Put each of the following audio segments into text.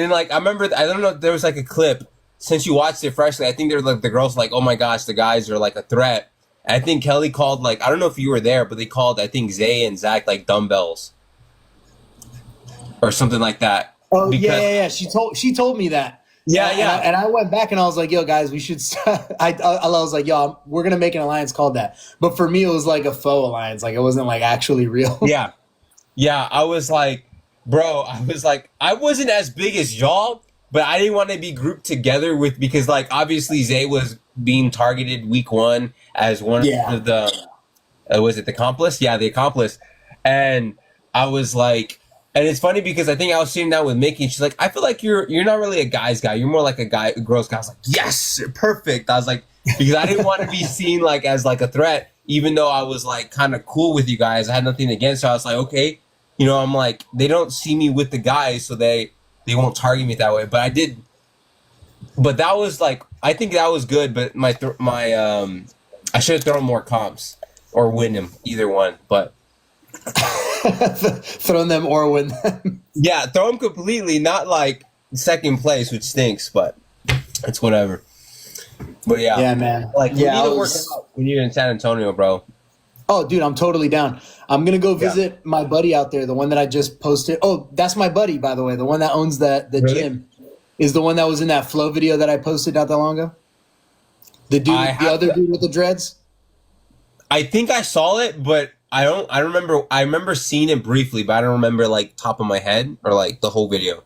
And like I remember, I don't know, there was like a clip since you watched it freshly. I think they're like the girls like, oh my gosh, the guys are like a threat. And I think Kelley called like I don't know if you were there, but they called I think Zay and Zach like dumbbells or something like that. Oh Because yeah. She told me that. yeah, And yeah, I went back and I was like, yo, guys, we should. I was like, yo, we're gonna make an alliance called that. But for me, it was like a faux alliance. Like it wasn't like actually real. yeah, yeah. I was like, bro, I was like, I wasn't as big as y'all, but I didn't want to be grouped together with because like obviously Zay was being targeted week one as one Yeah. of the was it the accomplice? Yeah, the accomplice. And I was like, and it's funny because I think I was sitting down with Mickey, and she's like, I feel like you're not really a guy's guy. You're more like a girl's guy. I was like, yes, perfect. I was like, because I didn't want to be seen like as like a threat, even though I was like kind of cool with you guys. I had nothing against. So I was like, okay, I'm like, they don't see me with the guys, so they won't target me that way. But I did. But that was like, I think that was good. But I should have thrown more comps or win him, either one. But Thrown them or win them. yeah, throw him completely, not like second place, which stinks, but it's whatever. But yeah, Yeah, man. like we Yeah, need to work out. We need in San Antonio, bro. Oh, dude, I'm totally down. I'm gonna go visit my buddy out there, the one that I just posted. Oh, that's my buddy, by the way. The one that owns the Really? gym is the one that was in that flow video that I posted not that long ago. The dude, I the have other that. dude with the dreads. I think I saw it, but I don't. I remember. I remember seeing it briefly, but I don't remember like top of my head or like the whole video.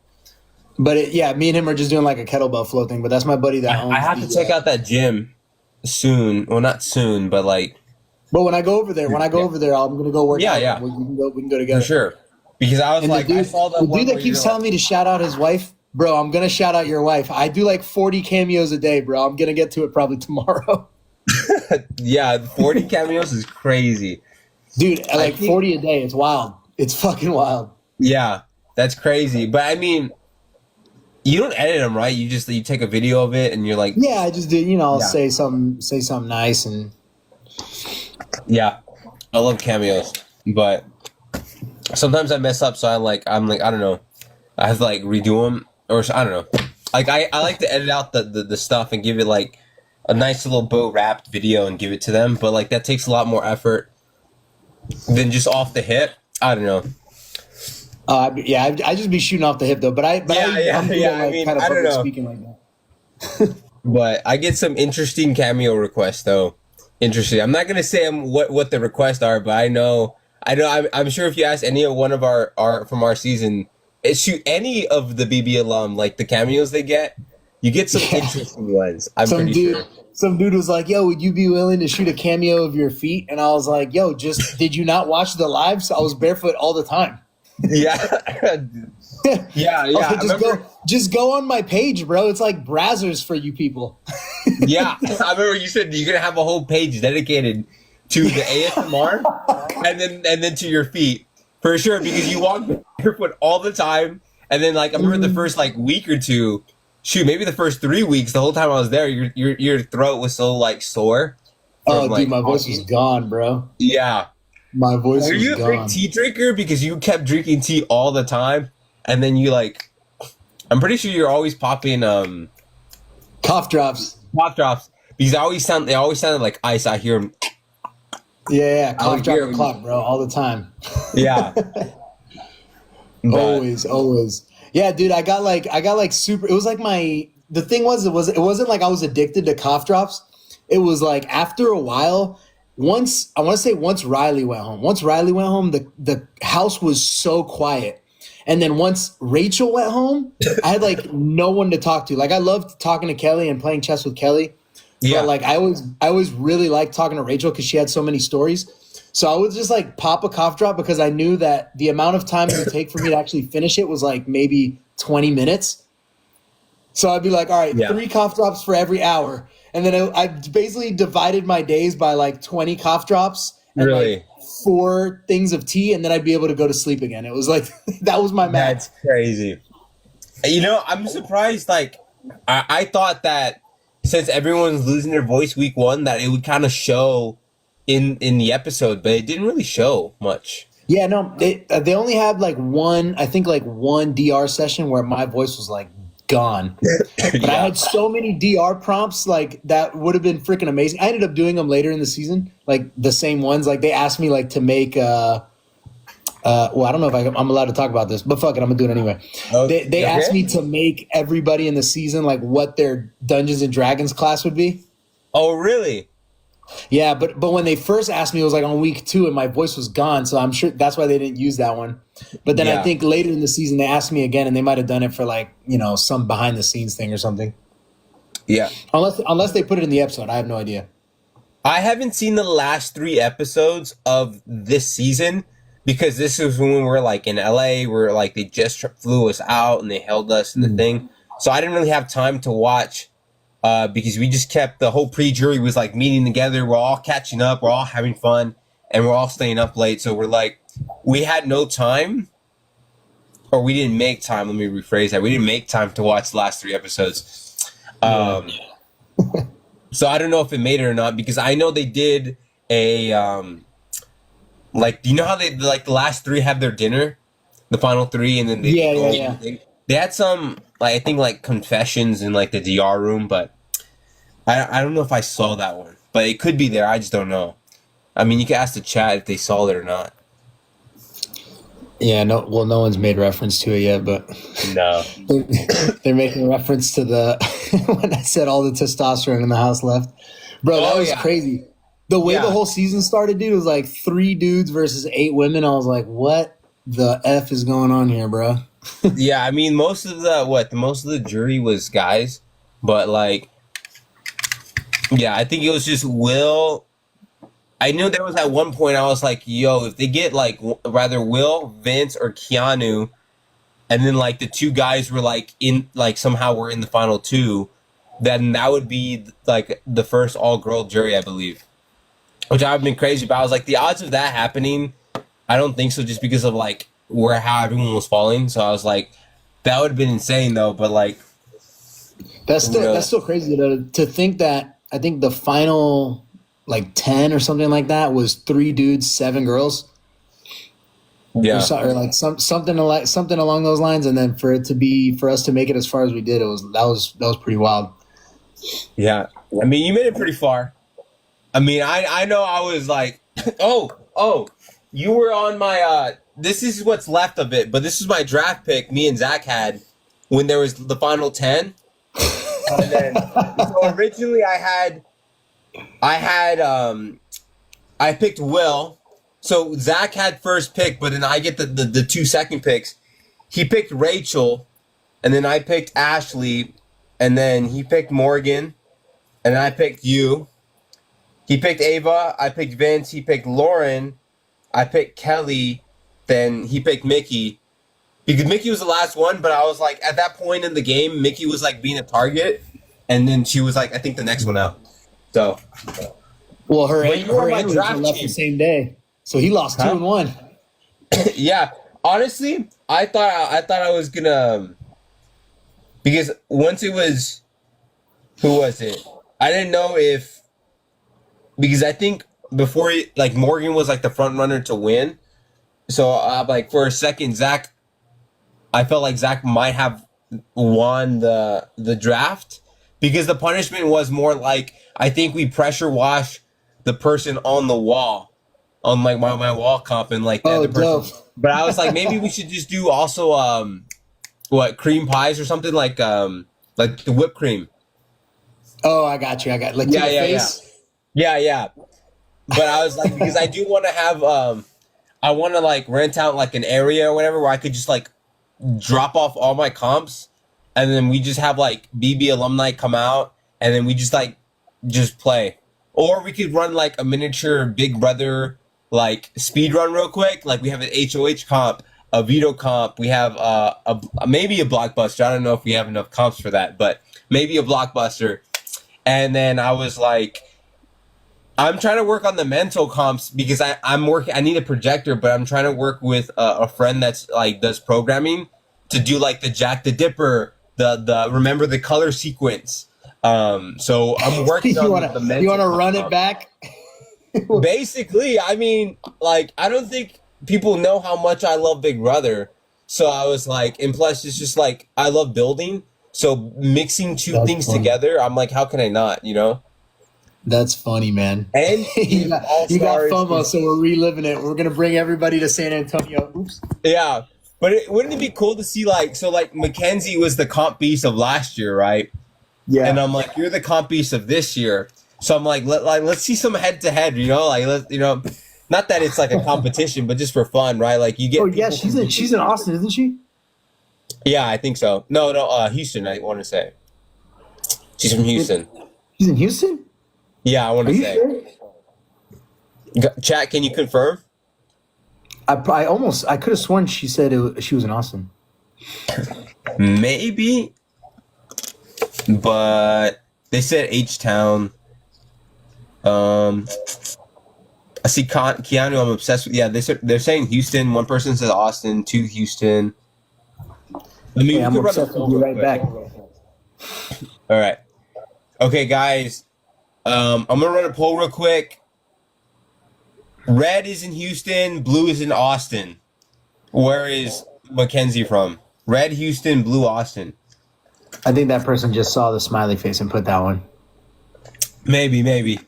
But yeah, me and him are just doing like a kettlebell flow thing. But that's my buddy that owns. I have to check out that gym soon. Well, not soon, but like But when I go over there, I'm gonna go work Yeah, out. yeah. We can go for together. sure. Because I was And like, I saw the that one dude that where keeps you're telling like, me to shout out his wife, bro, I'm gonna shout out your wife. I do like 40 cameos a day, bro. I'm gonna get to it probably tomorrow. yeah, 40 cameos is crazy. Dude, like think- 40 a day. It's wild. It's fucking wild. Yeah, that's crazy. But I mean, you don't edit them, right? You take a video of it and you're like, Yeah, I just did, I'll Yeah. say something nice and yeah, I love cameos, but sometimes I mess up, so I'm like, I don't know, I have to like redo them, or I don't know. Like I like to edit out the stuff and give it like a nice little bow wrapped video and give it to them, but like that takes a lot more effort than just off the hip. I don't know. yeah, I just be shooting off the hip though. But I'm good at, I mean, kind of I don't public know. speaking like that. But I get some interesting cameo requests though. Interesting. I'm not gonna say what the requests are, but I know. I'm sure if you ask any of one of our from our season, shoot any of the BB alum, like the cameos they get, you get some Yeah. interesting ones. I'm Some pretty dude, sure. some dude was like, "Yo, would you be willing to shoot a cameo of your feet?" And I was like, "Yo, did you not watch the lives? I was barefoot all the time." Yeah. Yeah. I was like, I remember, just go on my page, bro. It's like Brazzers for you people. yeah. I remember you said you're gonna have a whole page dedicated to the ASMR and then to your feet. For sure, because you walk barefoot all the time. And then like I remember the first like week or two, shoot, maybe the first 3 weeks, the whole time I was there, your throat was so like sore. Oh, from, dude, like, my voice was gone, bro. Yeah. My voice Are was you a gone. big tea drinker? Because you kept drinking tea all the time, and then you like, I'm pretty sure you're always popping Cough drops. cough drops because they always sounded like ice. I hear them. Yeah, I cough would drop hear or him. clock, bro, all the time. Yeah. But, Always. Yeah, dude, I got like super. It was like the thing was it wasn't like I was addicted to cough drops. It was like after a while, once Riley went home. Once Riley went home, the house was so quiet. And then once Rachel went home, I had like no one to talk to. Like I loved talking to Kelley and playing chess with Kelley. yeah. But like I always really liked talking to Rachel because she had so many stories. So I would just like pop a cough drop because I knew that the amount of time it would take for me to actually finish it was like maybe 20 minutes. So I'd be like, all right, Yeah. 3 cough drops for every hour. And then I basically divided my days by like 20 cough drops and Really? like 4 things of tea. And then I'd be able to go to sleep again. It was like, that was my max. That's crazy. I'm surprised. Like, I thought that since everyone's losing their voice week one, that it would kind of show in the episode, but it didn't really show much. Yeah, no, they only had like one, I think like one DR session where my voice was like gone. But I Yeah. had so many DR prompts like that would have been freaking amazing. I ended up doing them later in the season, like the same ones. Like they asked me like to make well, I don't know if I'm allowed to talk about this, but fuck it, I'm gonna do it anyway. They asked Okay. me to make everybody in the season like what their Dungeons and Dragons class would be. Oh, really? Yeah, but when they first asked me, it was like on week 2, and my voice was gone. So I'm sure that's why they didn't use that one. But then I Yeah. think later in the season they asked me again, and they might have done it for like some behind the scenes thing or something. Yeah. Unless they put it in the episode, I have no idea. I haven't seen the last 3 episodes of this season because this is when we were like in LA, where like they just flew us out and they held us in the thing. So I didn't really have time to watch because we just kept the whole pre-jury was like meeting together. We're all catching up, we're all having fun, and we're all staying up late. So we're like, we had no time, or we didn't make time. Let me rephrase that. We didn't make time to watch the last 3 episodes. So I don't know if it made it or not because I know they did a like, do you know how they like the last 3 have their dinner, the final 3, and then they Yeah, go yeah, and yeah. everything? They had some like I think like confessions in like the DR room, but I don't know if I saw that one, but it could be there. I just don't know. I mean, you can ask the chat if they saw it or not. Yeah, no. Well, no one's made reference to it yet, but No. they're making reference to the when I said all the testosterone in the house left, bro. That Oh was yeah, crazy. The way yeah, the whole season started, dude, was like 3 dudes versus 8 women. I was like, what the f is going on here, bro? yeah. I mean, most of the jury was guys, but like, yeah, I think it was just Will. I knew there was at one point I was like, yo, if they get like rather Will, Vince, or Keanu, and then like the 2 guys were like in like somehow we're in the final 2, then that would be like the first all girl jury, I believe. Which I've been crazy about. I was like, the odds of that happening, I don't think so, just because of like where how everyone was falling. So I was like, that would have been insane though. But like, That's who still knows? crazy to think that. I think the final like 10 or something like that was 3 dudes, 7 girls, Yeah, or like something along those lines. And then for us to make it as far as we did, that was pretty wild. yeah. I mean, you made it pretty far. I mean, I know I was like, oh, you were on my this is what's left of it, but this is my draft pick me and Zach had when there was the final 10. And then so originally I picked Will. So Zach had first pick, but then I get the 2 second picks. He picked Rachel, and then I picked Ashley, and then he picked Morgan, and then I picked you. He picked Ava, I picked Vince, he picked Lauren, I picked Kelley, then he picked Mickey. Because Mickey was the last one, but I was like, at that point in the game, Mickey was like being a target, and then she was like, I think the next one out. So, Well, but you were her my and Rachel draft left the team. same day, so he lost 2 Huh? and 1. Yeah, honestly, I thought I was gonna because once it was who was it? I didn't know if because I think before like Morgan was like the front runner to win. So like for a second, Zach, I felt like Zach might have won the draft because the punishment was more like I think we pressure wash the person on the wall on like my wall comp and like the Oh, other dope. person. But I was like maybe we should just do also what cream pies or something like the whipped cream. Oh, I got you. I got like to Yeah, the yeah, yeah. face. Yeah, yeah. But I was like because I do want to have I want to like rent out like an area or whatever where I could just like drop off all my comps and then we just have like BB alumni come out and then we just play. Or we could run like a miniature Big Brother like speed run real quick. Like we have an HOH comp, a veto comp. We have maybe a blockbuster. I don't know if we have enough comps for that, but maybe a blockbuster. And then I was like, I'm trying to work on the mental comps because I'm working. I need a projector, but I'm trying to work with a friend that's like does programming to do like the Jack the Dipper, the remember the color sequence. So I'm working on the You mental wanna run it comp. back? Basically, I mean, like I don't think people know how much I love Big Brother. So I was like, and plus it's just like I love building. So mixing two That's things funny. together, I'm like, how can I not? You know. That's funny, man. And you got FOMO, so we're reliving it. We're gonna bring everybody to San Antonio. Oops. Yeah, but wouldn't it be cool to see like Mackenzie was the comp beast of last year, right? Yeah. And I'm like, you're the comp beast of this year. So I'm like, let's see some head to head, you know, like not that it's like a competition, but just for fun, right? Like you get. Oh yeah, she's in Austin, isn't she? Yeah, I think so. No, Houston. I want to say she's from Houston. She's in Houston. Yeah, I want Are to you say. sure? Chat, can you confirm? I could have sworn she said she was in Austin. Maybe, but they said H-Town. I see Keanu. I'm obsessed with. Yeah, they're saying Houston. One person says Austin. 2 Houston. I mean, I'm obsessed with you right back. All right. Okay, guys. I'm gonna run a poll real quick. Red is in Houston. Blue is in Austin. Where is Mackenzie from? Red, Houston. Blue, Austin. I think that person just saw the smiley face and put that one. Maybe.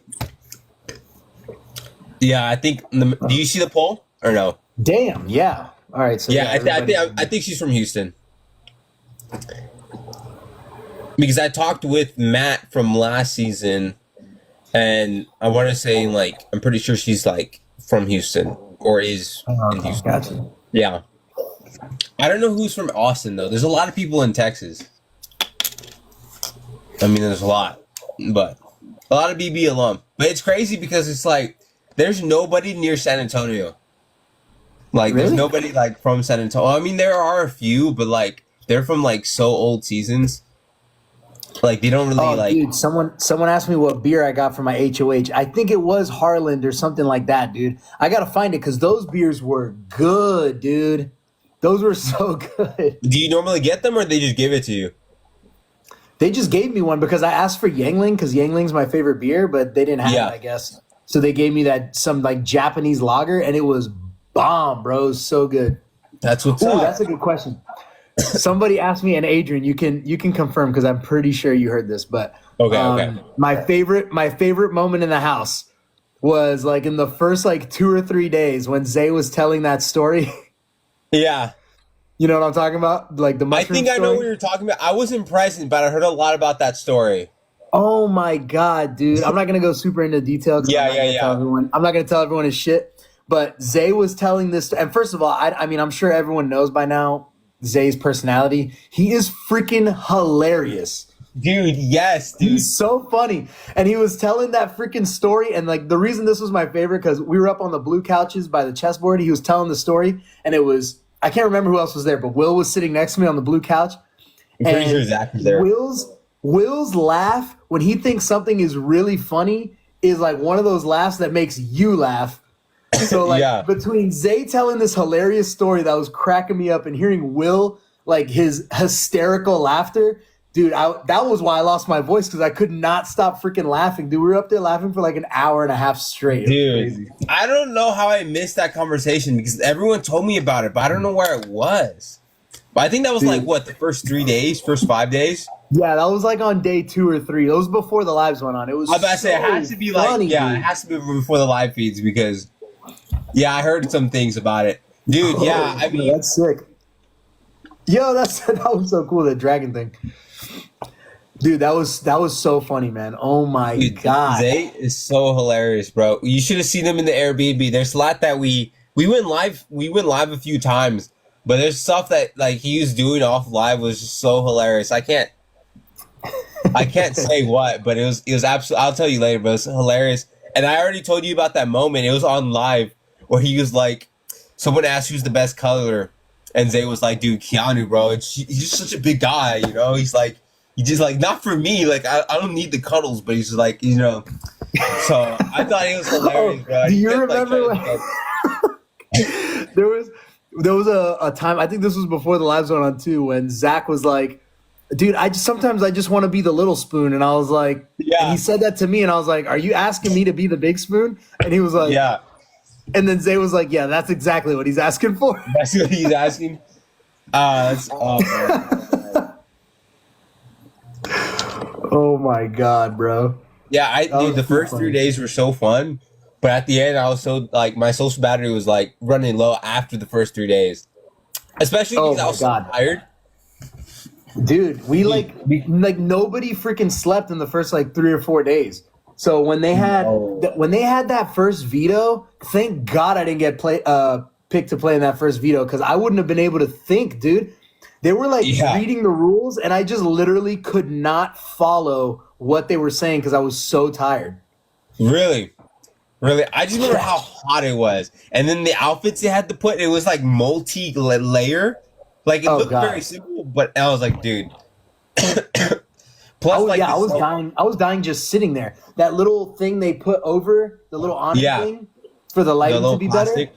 Yeah, I think. Do you see the poll or no? Damn. Yeah. All right. So Yeah, I think she's from Houston. Because I talked with Matt from last season, and I want to say like I'm pretty sure she's like from Houston or is in Houston. Gotcha. Yeah. I don't know who's from Austin though. There's a lot of people in Texas. I mean, there's a lot, but a lot of BB alum. But it's crazy because it's like there's nobody near San Antonio. Like Really? there's nobody like from San Antonio. I mean, there are a few, but like they're from like so old seasons. Like they don't really like. Dude, someone asked me what beer I got for my HOH. I think it was Harland or something like that, dude. I gotta find it because those beers were good, dude. Those were so good. Do you normally get them or they just give it to you? They just gave me one because I asked for Yangling because Yangling's my favorite beer, but they didn't have it, I guess. So they gave me some like Japanese lager, and it was bomb, bro. It was so good. That's what's up. That's a good question. Somebody asked me, and Adrian, you can confirm because I'm pretty sure you heard this, but okay. My favorite moment in the house was like in the first like 2 or 3 days when Zay was telling that story. Yeah. You know what I'm talking about? Like the mushroom I think story? I know what you're talking about. I wasn't present, but I heard a lot about that story. Oh my god, dude! I'm not gonna go super into detail. Yeah. I'm not gonna tell everyone his shit. But Zay was telling this, and first of all, I mean, I'm sure everyone knows by now Zay's personality. He is freaking hilarious. Dude, yes, dude. He's so funny. And he was telling that freaking story. And like the reason this was my favorite, because we were up on the blue couches by the chessboard. He was telling the story. And it was, I can't remember who else was there, but Will was sitting next to me on the blue couch. I'm pretty sure Zach was there. Will's laugh when he thinks something is really funny is like one of those laughs that makes you laugh. So like between Zay telling this hilarious story that was cracking me up and hearing Will, like his hysterical laughter, dude, that was why I lost my voice because I could not stop freaking laughing. Dude, we were up there laughing for like an hour and a half straight. Dude, I don't know how I missed that conversation because everyone told me about it, but I don't know where it was. But I think that was like, what, the first 3 days, first 5 days? Yeah, that was like on day 2 or 3. It was before the lives went on. It was I was about to say, it has to be funny, like, it has to be before the live feeds because, I heard some things about it. Dude, I mean. That's sick. Yo, that was so cool, that dragon thing. Dude, that was so funny, man. Oh my god. Zay is so hilarious, bro. You should have seen him in the Airbnb. There's a lot that we went live a few times, but there's stuff that like he was doing off live was just so hilarious. I can't say what, but it was absolutely, I'll tell you later, but it was hilarious. And I already told you about that moment. It was on live where he was like, someone asked who's the best color, and Zay was like, dude, Keanu, bro. He's just such a big guy, you know? He's just like, not for me. Like, I don't need the cuddles, but he's just like, you know. So I thought it was hilarious, bro. Do you remember there was a time, I think this was before the lives went on too, when Zach was like, dude, sometimes I just want to be the little spoon. And I was like, and he said that to me, and I was like, are you asking me to be the big spoon? And he was like, And then Zay was like, yeah, that's exactly what he's asking for. That's what he's asking. That's awful. Oh my God, bro. Yeah, dude, the first funny. 3 days were so fun, but at the end, I was so like my social battery was like running low after the first 3 days, especially because I was so tired. Dude, we like nobody freaking slept in the first like 3 or 4 days. So when they had that first veto, thank God I didn't get picked to play in that first veto because I wouldn't have been able to think, dude. They were like reading the rules, and I just literally could not follow what they were saying because I was so tired. Really? I just remember how hot it was. And then the outfits they had to put, it was like multi-layer. Like, it looked very simple, but I was like, dude. Plus, I was dying. I was dying just sitting there. That little thing they put over, the little awning thing for the lighting to be better.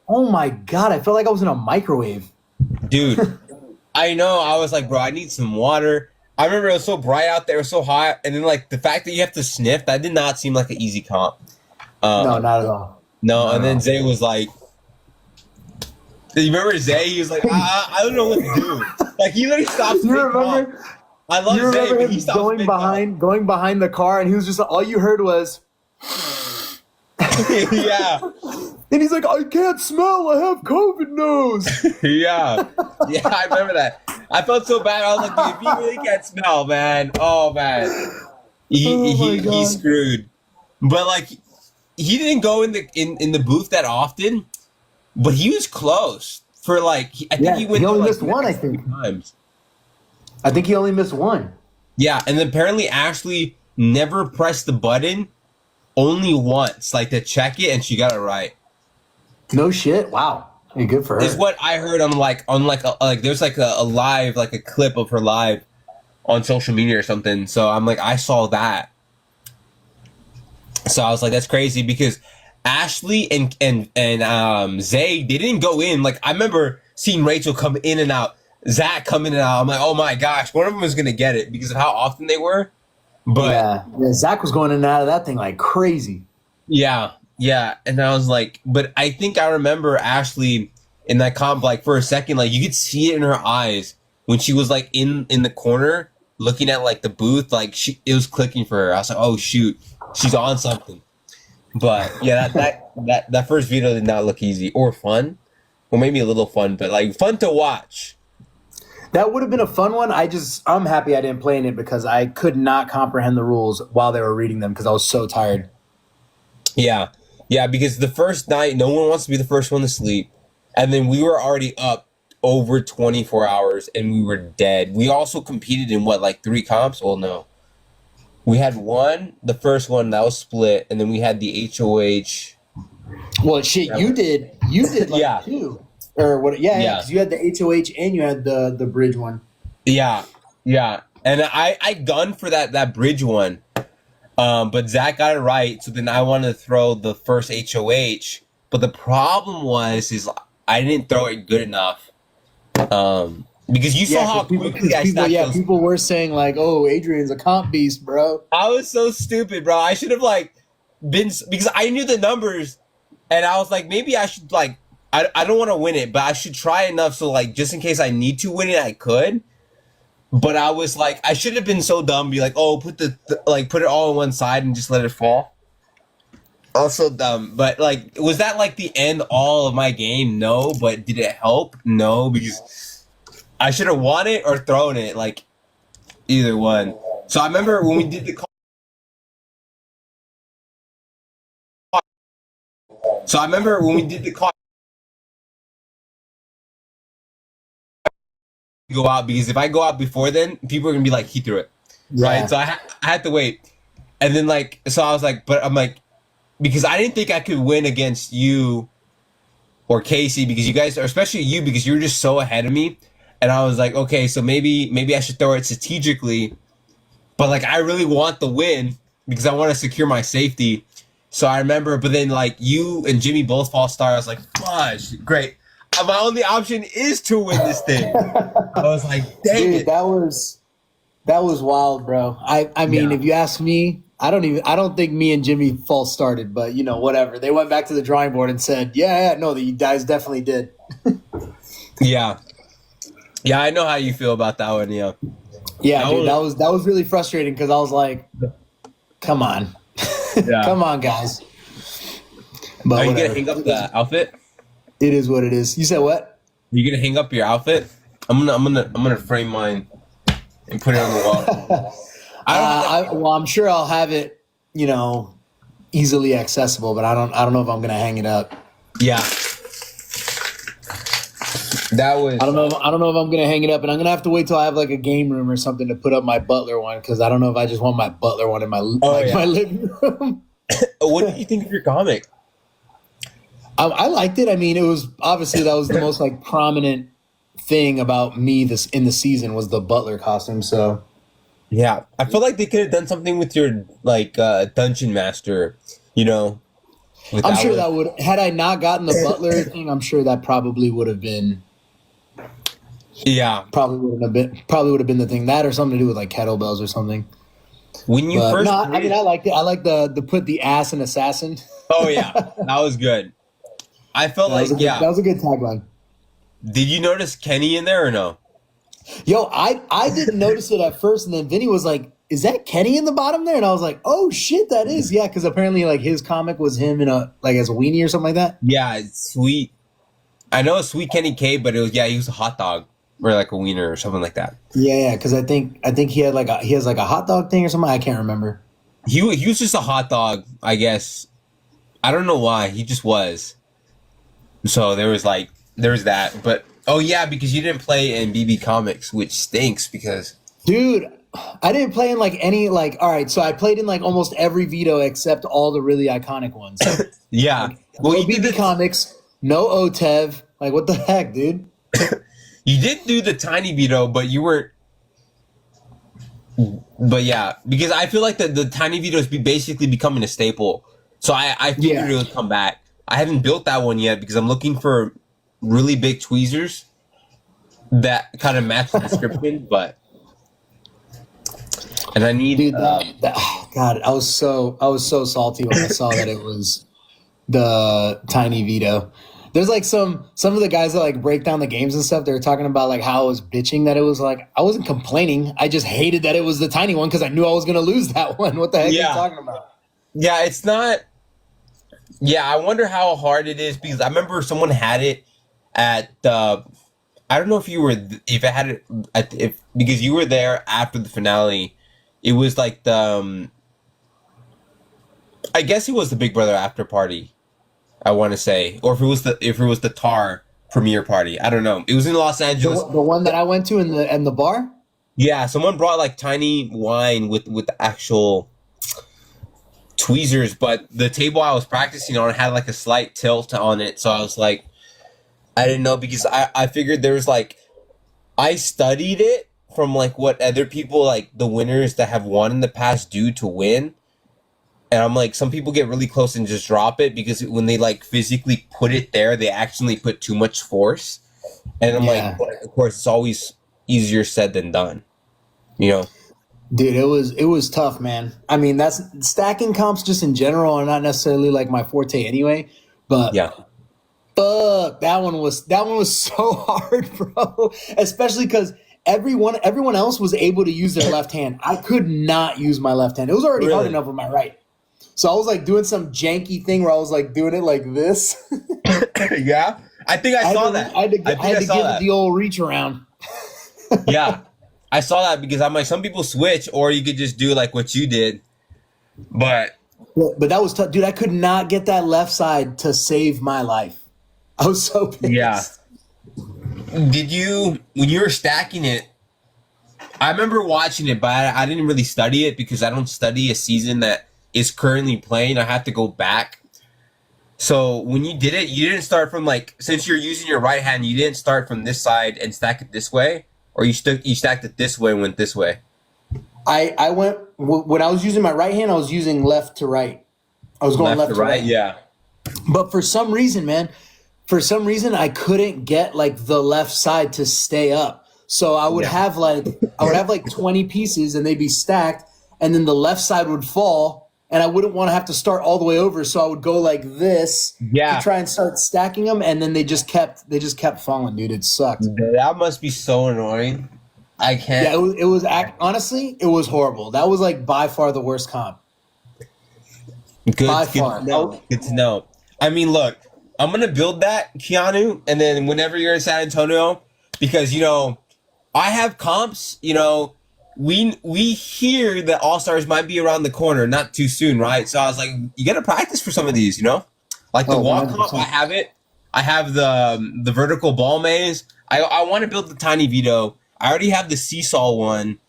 Oh, my God. I felt like I was in a microwave. Dude, I know. I was like, bro, I need some water. I remember it was so bright out there, it was so hot, and then like the fact that you have to sniff, that did not seem like an easy comp. No, not at all. No, and then Zay was like, you remember Zay? He was like, I don't know what to do. Like he literally stopped. You remember? I love you Zay, remember but he him stopped going behind the car, and he was just all you heard was. Yeah. And he's like, I can't smell. I have COVID nose. Yeah, I remember that. I felt so bad. I was like, dude, if you really can't smell, man, oh man, he's screwed. But like, he didn't go in the booth that often, but he was close for like. I think he went. He only like missed one. I think times. I think he only missed one. Yeah, and apparently Ashley never pressed the button, only once, like to check it, and she got it right. No shit. Wow. Hey, good for her. Is what I heard on there's like a live, like a clip of her live on social media or something. So I'm like, I saw that. So I was like, that's crazy because Ashley and Zay, they didn't go in. Like I remember seeing Rachel come in and out, Zach come in and out. I'm like, oh my gosh, one of them was gonna get it because of how often they were. But yeah, Zach was going in and out of that thing like crazy. Yeah, and I was like, but I think I remember Ashley in that comp, like for a second, like you could see it in her eyes when she was like in the corner looking at like the booth, like it was clicking for her. I was like, oh shoot, she's on something. But yeah, that first video did not look easy or fun, or maybe a little fun, but like fun to watch. That would have been a fun one. I'm happy I didn't play in it because I could not comprehend the rules while they were reading them because I was so tired. Yeah, because the first night, no one wants to be the first one to sleep. And then we were already up over 24 hours and we were dead. We also competed in like 3 comps? Well, no. We had the first one that was split, and then we had the HOH. Well, shit, you did like 2. Or what? Yeah, because you had the HOH and you had the bridge one. Yeah. And I gunned for that bridge one. But Zach got it right, so then I wanted to throw the first HOH. But the problem is I didn't throw it good enough. Because you saw how quickly I stacked those. People were saying like, "Oh, Adrian's a comp beast, bro." I was so stupid, bro. I should have been because I knew the numbers, and I was like, maybe I should I don't want to win it, but I should try enough so just in case I need to win it, I could. But I was like, I should have been so dumb, be like, oh, put put it all on one side and just let it fall. Also dumb, but was that the end all of my game? No, but did it help? No, because I should have won it or thrown it, either one. So I remember when we did the call. Go out, because if I go out before then, people are gonna be like, he threw it, right? So I had to wait, and then so I was like, but I'm like, because I didn't think I could win against you or Casey, because you guys, or especially you, because you're just so ahead of me, and I was like, okay, so maybe I should throw it strategically, but I really want the win because I want to secure my safety. So I remember, but then you and Jimmy both false start. I was like, fudge, great. My only option is to win this thing. I was like, dang it. That was wild, bro. I mean, if you ask me, I don't think me and Jimmy false started, but whatever. They went back to the drawing board and said, yeah, no, the guys definitely did. Yeah. Yeah, I know how you feel about that one, yeah. Yeah, dude, that was really frustrating because I was like, come on. Yeah. Come on, guys. But Are you whatever. gonna hang up the outfit? It is what it is. You said what? Are you gonna hang up your outfit? I'm gonna frame mine and put it on the wall. Well, I'm sure I'll have it, easily accessible, but I don't know if I'm gonna hang it up. Yeah. That was. I don't know if I'm gonna hang it up, and I'm gonna have to wait till I have like a game room or something to put up my Butler one because I don't know if I just want my Butler one in my my living room. What did you think of your comic? I liked it. I mean, it was obviously that was the most like prominent thing about me this in the season was the Butler costume. So Yeah, I feel like they could have done something with your like dungeon master. I'm sure that would had I not gotten the Butler thing. I'm sure that probably would have been. Yeah, probably would have been the thing that or something to do with like kettlebells or something. When you first, I mean, I liked it. I like the put the ass in assassin. Oh yeah, that was good. I felt that was a good tagline. Did you notice Kenny in there or no? Yo, I didn't notice it at first, and then Vinny was like, "Is that Kenny in the bottom there?" And I was like, "Oh shit, that is because apparently like his comic was him in a like as a weenie or something like that." Yeah, it's sweet. I know it's Sweet Kenny K, but it was he was a hot dog or like a wiener or something like that. Yeah, because I think he had he has like a hot dog thing or something. I can't remember. He was just a hot dog, I guess. I don't know why he just was. So there was that, but oh yeah, because you didn't play in BB Comics, which stinks because dude, I didn't play in like any like all right, so I played in like almost every veto except all the really iconic ones. Yeah, like, no BB Comics, no OTEV. Like what the heck, dude? You did do the tiny veto, but you weren't. But yeah, because I feel like the tiny veto is basically becoming a staple. So I figured it would come back. I haven't built that one yet because I'm looking for really big tweezers that kind of match the description, but and I need. Dude, God, I was so salty when I saw that it was the tiny veto. There's like some of the guys that like break down the games and stuff. They were talking about like how I was bitching that it was like I wasn't complaining. I just hated that it was the tiny one because I knew I was gonna lose that one. What the heck are you talking about? Yeah, it's not. Yeah, I wonder how hard it is because I remember someone had it at the. I don't know if you were if it had it at because you were there after the finale. It was like the. I guess it was the Big Brother after party. I want to say, or if it was the Tar premiere party. I don't know. It was in Los Angeles. The one that I went to in the bar. Yeah, someone brought like tiny wine with the actual tweezers, but the table I was practicing on had like a slight tilt on it, so I was like, I didn't know because I figured there was like, I studied it from like what other people like the winners that have won in the past do to win. And I'm like, some people get really close and just drop it because when they like physically put it there, they actually put too much force. And I'm like, of course, it's always easier said than done, Dude, it was tough, man. I mean, that's stacking comps just in general are not necessarily like my forte anyway. But yeah, fuck, that one was so hard, bro. Especially because everyone else was able to use their left hand. I could not use my left hand. It was already hard enough with my right. So I was like doing some janky thing where I was like doing it like this. Yeah, I think I saw that. I had to give it the old reach around. Yeah, I saw that because I'm like, some people switch, or you could just do like what you did. But that was tough, dude. I could not get that left side to save my life. I was so pissed. Yeah. Did you when you were stacking it? I remember watching it, but I didn't really study it because I don't study a season that is currently playing. I have to go back. So when you did it, you didn't start from like, since you're using your right hand, you didn't start from this side and stack it this way, or you stacked it this way and went this way. I went when I was using my right hand, I was using left to right. I was going left to right. Yeah. But for some reason, I couldn't get like the left side to stay up. So I would have like 20 pieces and they'd be stacked. and then the left side would fall, and I wouldn't want to have to start all the way over, so I would go like this Yeah. to try and start stacking them, and then they just kept falling, dude. It sucked. That must be so annoying. I can't. Yeah, honestly, it was horrible. That was like by far the worst comp. By far. To know. Good to know. I mean, look, I'm gonna build that Keanu, and then whenever you're in San Antonio, because I have comps. We hear that All Stars might be around the corner, not too soon, right? So I was like, you gotta practice for some of these, like the wall comp. I have it. I have the vertical ball maze. I want to build the tiny Vito. I already have the seesaw one.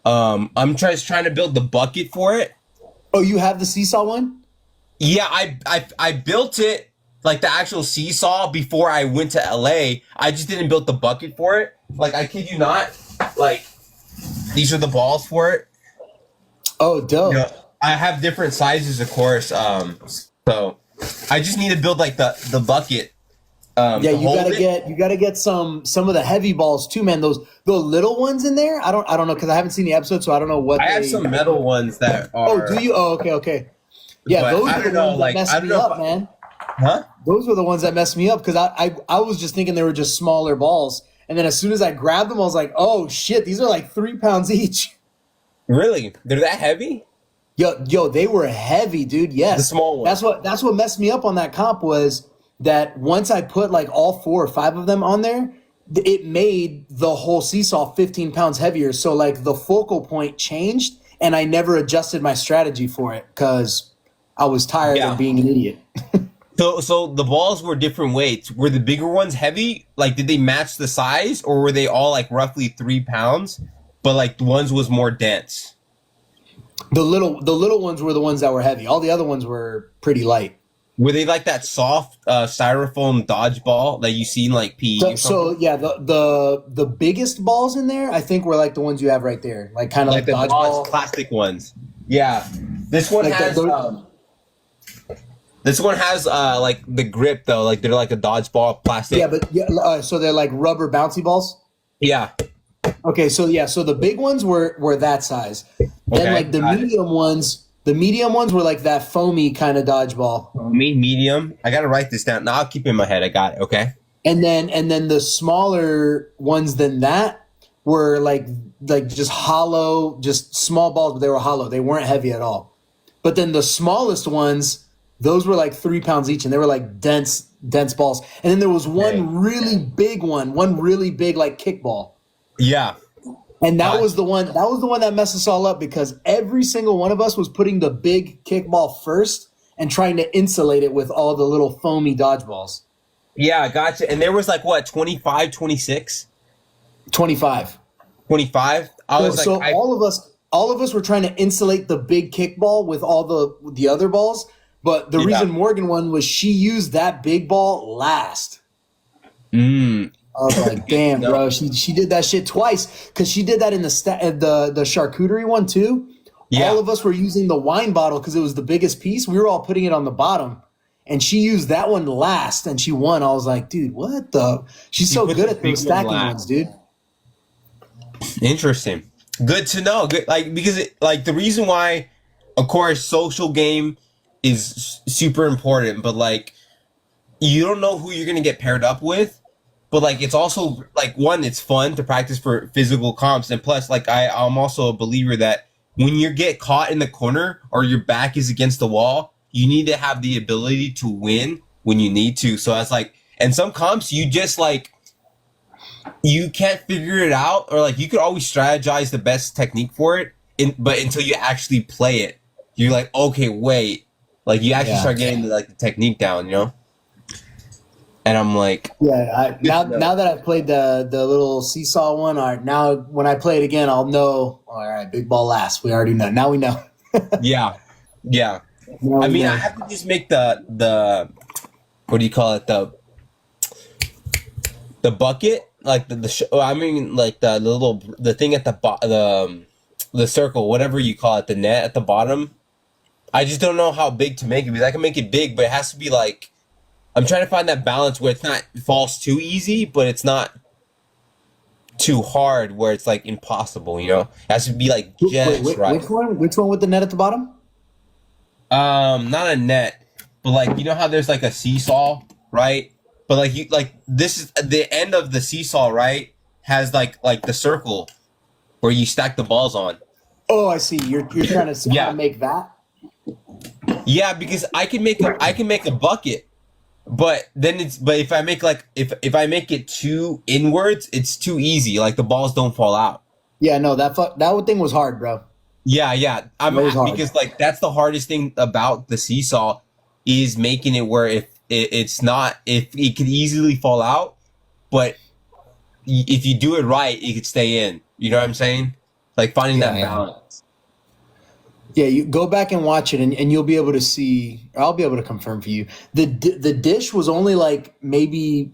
I'm just trying to build the bucket for it. Oh, you have the seesaw one? Yeah, I built it like the actual seesaw before I went to LA. I just didn't build the bucket for it. Like, I kid you not. Like, these are the balls for it. Oh, dope. I have different sizes, of course. So I just need to build like the bucket. Yeah, you gotta get some of the heavy balls too, man. Those little ones in there. I don't know because I haven't seen the episode, so I don't know what. I have some metal ones that are. Oh, do you? Oh, okay. Yeah, those are the ones that messed me up, man. Huh? Those were the ones that messed me up because I was just thinking they were just smaller balls, and then as soon as I grabbed them, I was like, oh shit, these are like 3 pounds each. Really? They're that heavy? Yo, they were heavy, dude. Yes, the small ones. That's what messed me up on that comp was that once I put like all 4 or 5 of them on there, it made the whole seesaw 15 pounds heavier. So like the focal point changed, and I never adjusted my strategy for it because I was tired of being an idiot. So the balls were different weights. Were the bigger ones heavy? Like, did they match the size, or were they all like roughly 3 pounds? But like the ones was more dense. The little ones were the ones that were heavy. All the other ones were pretty light. Were they like that soft styrofoam dodgeball that you see in like PE? So yeah, the biggest balls in there, I think, were like the ones you have right there, like kind of like the dodgeball, plastic ones. Yeah, this one like has. This one has like the grip though, like they're like a dodgeball plastic. Yeah, but so they're like rubber bouncy balls. Yeah. Okay, so the big ones were that size. Then like the medium ones were like that foamy kind of dodgeball. Foamy, medium. I gotta write this down. Now I'll keep it in my head. I got it. Okay. And then the smaller ones than that were like just hollow, just small balls, but they were hollow. They weren't heavy at all. But then the smallest ones, those were like 3 pounds each, and they were like dense balls. And then there was one really big like kickball. Yeah. And that was the one that messed us all up because every single one of us was putting the big kickball first and trying to insulate it with all the little foamy dodgeballs. Yeah, gotcha. And there was like what, 25, 26? 25. 25? All of us were trying to insulate the big kickball with all the other balls, but the reason Morgan won was she used that big ball last. I was like, damn, bro, she did that shit twice because she did that in the charcuterie one too. Yeah. All of us were using the wine bottle because it was the biggest piece. We were all putting it on the bottom, and she used that one last, and she won. I was like, dude, what the? She's so good at those stacking ones, dude. Interesting. Good to know. Good, because the reason why, of course, social game is super important, but like you don't know who you're gonna get paired up with. But like it's also like one, it's fun to practice for physical comps, and plus like I'm also a believer that when you get caught in the corner or your back is against the wall, you need to have the ability to win when you need to. So it's like, and some comps you just like you can't figure it out, or like you could always strategize the best technique for it, but until you actually play it, you're like, okay, wait, like you actually start getting the technique down, And I'm like, now that I've played the little seesaw one, all right, now when I play it again, I'll know. All right, big ball last. We already know. Now we know. yeah. I mean, I have to just make the what do you call it, the bucket, like the thing at the circle, whatever you call it, the net at the bottom. I just don't know how big to make it because I can make it big, but it has to be like. I'm trying to find that balance where it falls too easy, but it's not too hard where it's like impossible. It has to be like Wait, just right. which one? Which one with the net at the bottom? Not a net, but like how there's like a seesaw, right? But like this is the end of the seesaw, right? Has like the circle where you stack the balls on. Oh, I see. You're trying to see how Yeah. to make that. Yeah, because I can make a bucket, but if I make if I make it too inwards, it's too easy. Like the balls don't fall out. Yeah, no, that thing was hard, bro. Yeah, yeah. That was hard. Because like that's the hardest thing about the seesaw is making it where if it could easily fall out, but if you do it right, it could stay in. You know what I'm saying? Like finding that Yeah. balance. Yeah, you go back and watch it, and you'll be able to see. I'll be able to confirm for you. The dish was only like maybe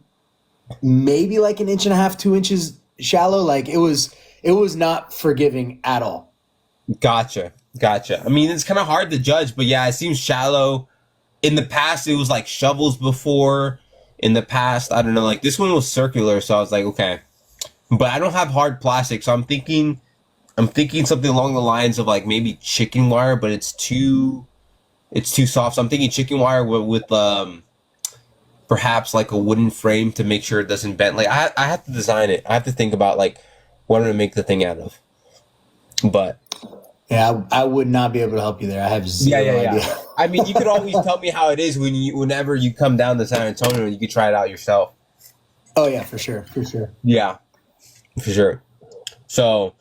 like an inch and a half, 2 inches shallow. Like it was not forgiving at all. Gotcha. I mean, it's kind of hard to judge, but yeah, it seems shallow. In the past, it was like shovels before. In the past, I don't know. Like this one was circular, so I was like, okay. But I don't have hard plastic, so I'm thinking something along the lines of like maybe chicken wire, but it's too soft. So I'm thinking chicken wire with perhaps like a wooden frame to make sure it doesn't bend. Like I have to design it. I have to think about like what I'm gonna make the thing out of. But Yeah, I would not be able to help you there. I have zero idea. I mean, you could always tell me how it is whenever you come down to San Antonio. You could try it out yourself. Oh yeah, for sure. Yeah, for sure. So,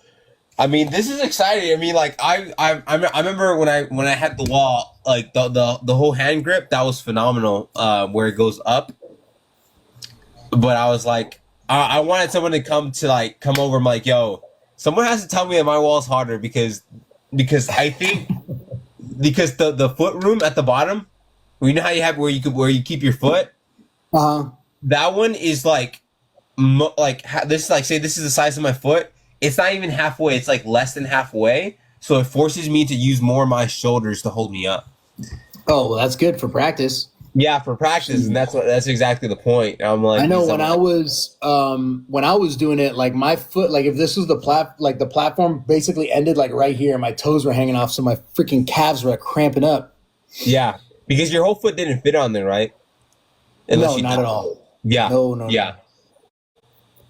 I mean, this is exciting. I mean, like I remember when I had the wall, like the whole hand grip, that was phenomenal. Where it goes up, but I was like, I wanted someone to come over. I'm like, yo, someone has to tell me that my wall's harder because I think because the foot room at the bottom, you know how you have where you keep your foot. That one is like this is like, say this is the size of my foot. It's not even halfway. It's like less than halfway. So it forces me to use more of my shoulders to hold me up. Oh, well, that's good for practice. Yeah, for practice, and that's exactly the point. I'm like, I know when I was doing it, like my foot, like if this was the platform basically ended like right here, my toes were hanging off, so my freaking calves were like cramping up. Yeah, because your whole foot didn't fit on there, right? No, not at all. Yeah, No. Yeah,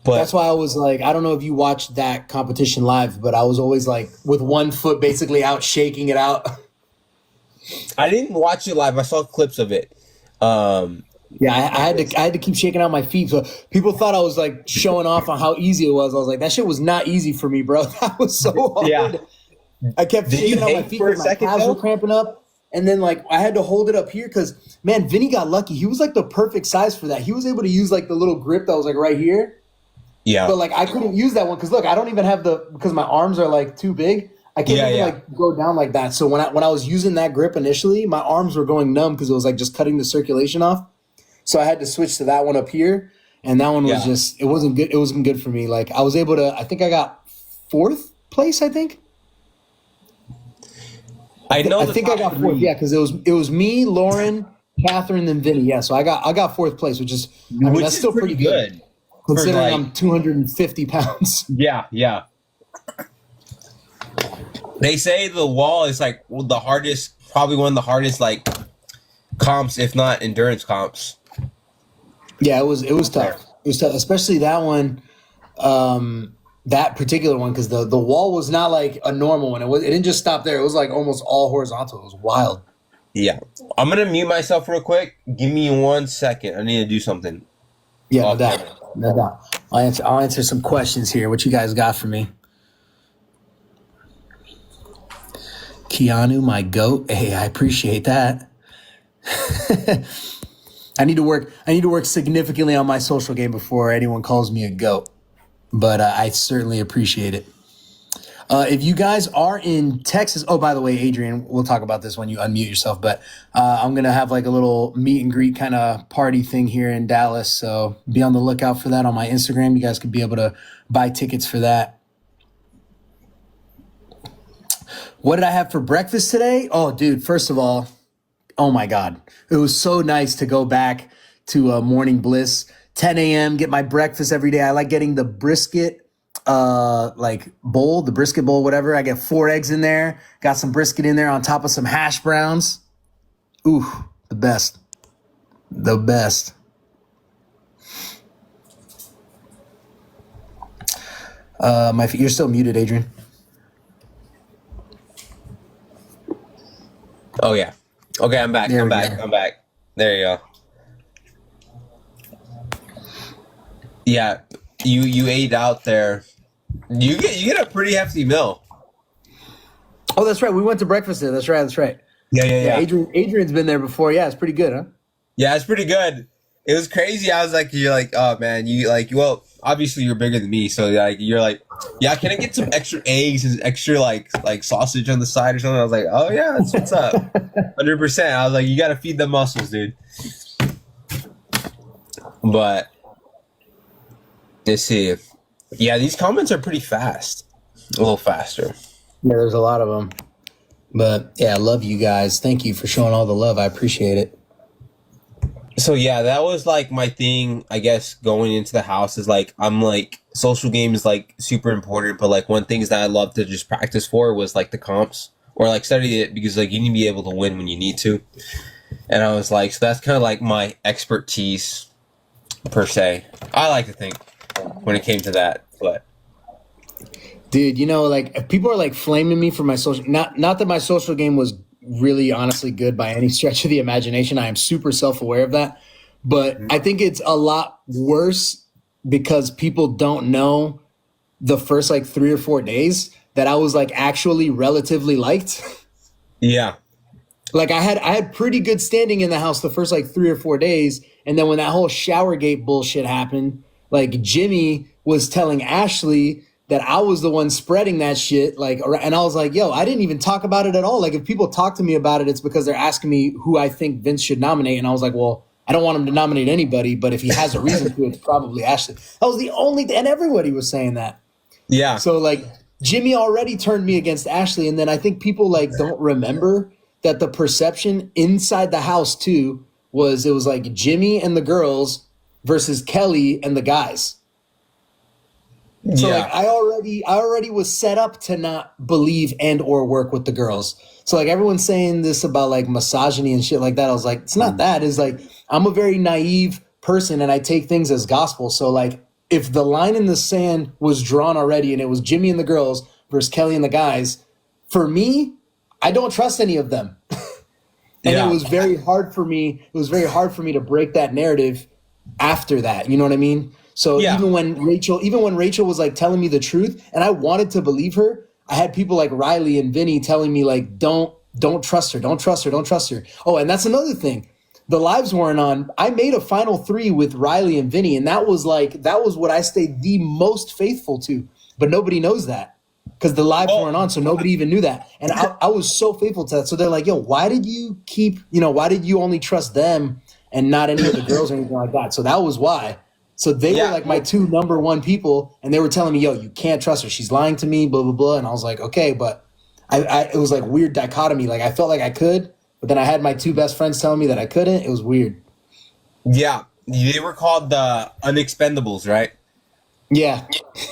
but that's why I was like, I don't know if you watched that competition live, but I was always like with one foot basically out, shaking it out. I didn't watch it live. I saw clips of it. Yeah, I had to keep shaking out my feet. So people thought I was like showing off on how easy it was. I was like, that shit was not easy for me, bro. That was so hard. Yeah. I kept shaking out my feet because my calves were cramping up. And then like I had to hold it up here because man, Vinny got lucky. He was like the perfect size for that. He was able to use like the little grip that was like right here. Yeah. But like I couldn't use that one because look, I don't even have because my arms are like too big. I can't even like go down like that. So when I was using that grip initially, my arms were going numb because it was like just cutting the circulation off. So I had to switch to that one up here, and that one was just it wasn't good. It wasn't good for me. Like I was able to. I think I got 4th place. I think. I think I got 4th. Yeah, because it was me, Lauren, Catherine, then Vinny. Yeah, so I got 4th place, which is that's still pretty good considering I'm 250 pounds. Yeah. They say the wall is like the hardest, probably one of the hardest like comps, if not endurance comps. Yeah, it was tough. It was tough, especially that one, that particular one, because the wall was not like a normal one. It didn't just stop there. It was like almost all horizontal. It was wild. Yeah, I'm gonna mute myself real quick. Give me 1 second. I need to do something. Yeah, no doubt. I'll answer some questions here. What you guys got for me? Keanu, my goat. Hey, I appreciate that. I need to work significantly on my social game before anyone calls me a goat. But I certainly appreciate it. If you guys are in Texas, oh, by the way, Adrian, we'll talk about this when you unmute yourself, but I'm going to have like a little meet and greet kind of party thing here in Dallas. So be on the lookout for that on my Instagram. You guys could be able to buy tickets for that. What did I have for breakfast today? Oh, dude, first of all, oh my God. It was so nice to go back to Morning Bliss, 10 a.m., get my breakfast every day. I like getting the brisket like bowl, the brisket bowl, whatever. I get 4 eggs in there, got some brisket in there on top of some hash browns. Ooh, the best. The best. You're still muted, Adrian. Oh yeah. Okay, I'm back. There I'm we back. go. I'm back. There you go. Yeah, you ate out there. You get a pretty hefty meal. Oh, that's right. We went to breakfast there. That's right. That's right. Yeah. Adrian's been there before. Yeah, it's pretty good, huh? Yeah, it's pretty good. It was crazy. I was like, you're like, oh man, you like, well, obviously you're bigger than me, so like, you're like, yeah, can I get some extra eggs and extra like sausage on the side or something? I was like, oh yeah, that's what's up, 100%. I was like, you got to feed the muscles, dude. But let's see. Yeah, these comments are pretty fast, a little faster. Yeah, there's a lot of them. But yeah, I love you guys. Thank you for showing all the love. I appreciate it. So yeah, that was like my thing, I guess, going into the house is like, I'm like, social game is like super important, but like one things that I love to just practice for was like the comps or like study it because like you need to be able to win when you need to. And I was like, so that's kind of like my expertise per se. I like to think when it came to that, but Dude, like if people are like flaming me for my social, not that my social game was really honestly good by any stretch of the imagination. I am super self-aware of that. But I think it's a lot worse because people don't know the first like 3 or 4 days that I was like actually relatively liked. yeah. Like I had pretty good standing in the house the first like 3 or 4 days. And then when that whole showergate bullshit happened, like Jimmy was telling Ashley that I was the one spreading that shit. Like, and I was like, yo, I didn't even talk about it at all. Like if people talk to me about it, it's because they're asking me who I think Vince should nominate. And I was like, well, I don't want him to nominate anybody, but if he has a reason to, it's probably Ashley. That was the only, and everybody was saying that. Yeah. So like Jimmy already turned me against Ashley. And then I think people like don't remember that the perception inside the house too was it was like Jimmy and the girls versus Kelley and the guys. So like I already was set up to not believe and or work with the girls. So like everyone's saying this about like misogyny and shit like that. I was like, it's not that. It's like I'm a very naive person and I take things as gospel. So like if the line in the sand was drawn already and it was Jimmy and the girls versus Kelley and the guys, for me, I don't trust any of them. And it was very hard for me. It was very hard for me to break that narrative after that. You know what I mean? So even when Rachel was like telling me the truth and I wanted to believe her, I had people like Riley and Vinny telling me like, don't trust her. Don't trust her. Don't trust her. Oh, and that's another thing. The lives weren't on. I made a final 3 with Riley and Vinny. And that was what I stayed the most faithful to, but nobody knows that because the lives weren't on. So nobody even knew that. And I was so faithful to that. So they're like, yo, why did you why did you only trust them and not any of the girls or anything like that? So that was why. So they were like my 2 number 1 people, and they were telling me, yo, you can't trust her. She's lying to me, blah, blah, blah. And I was like, okay, but it was like weird dichotomy. Like I felt like I could, but then I had my 2 best friends telling me that I couldn't. It was weird. Yeah. They were called the Unexpendables, right? Yeah.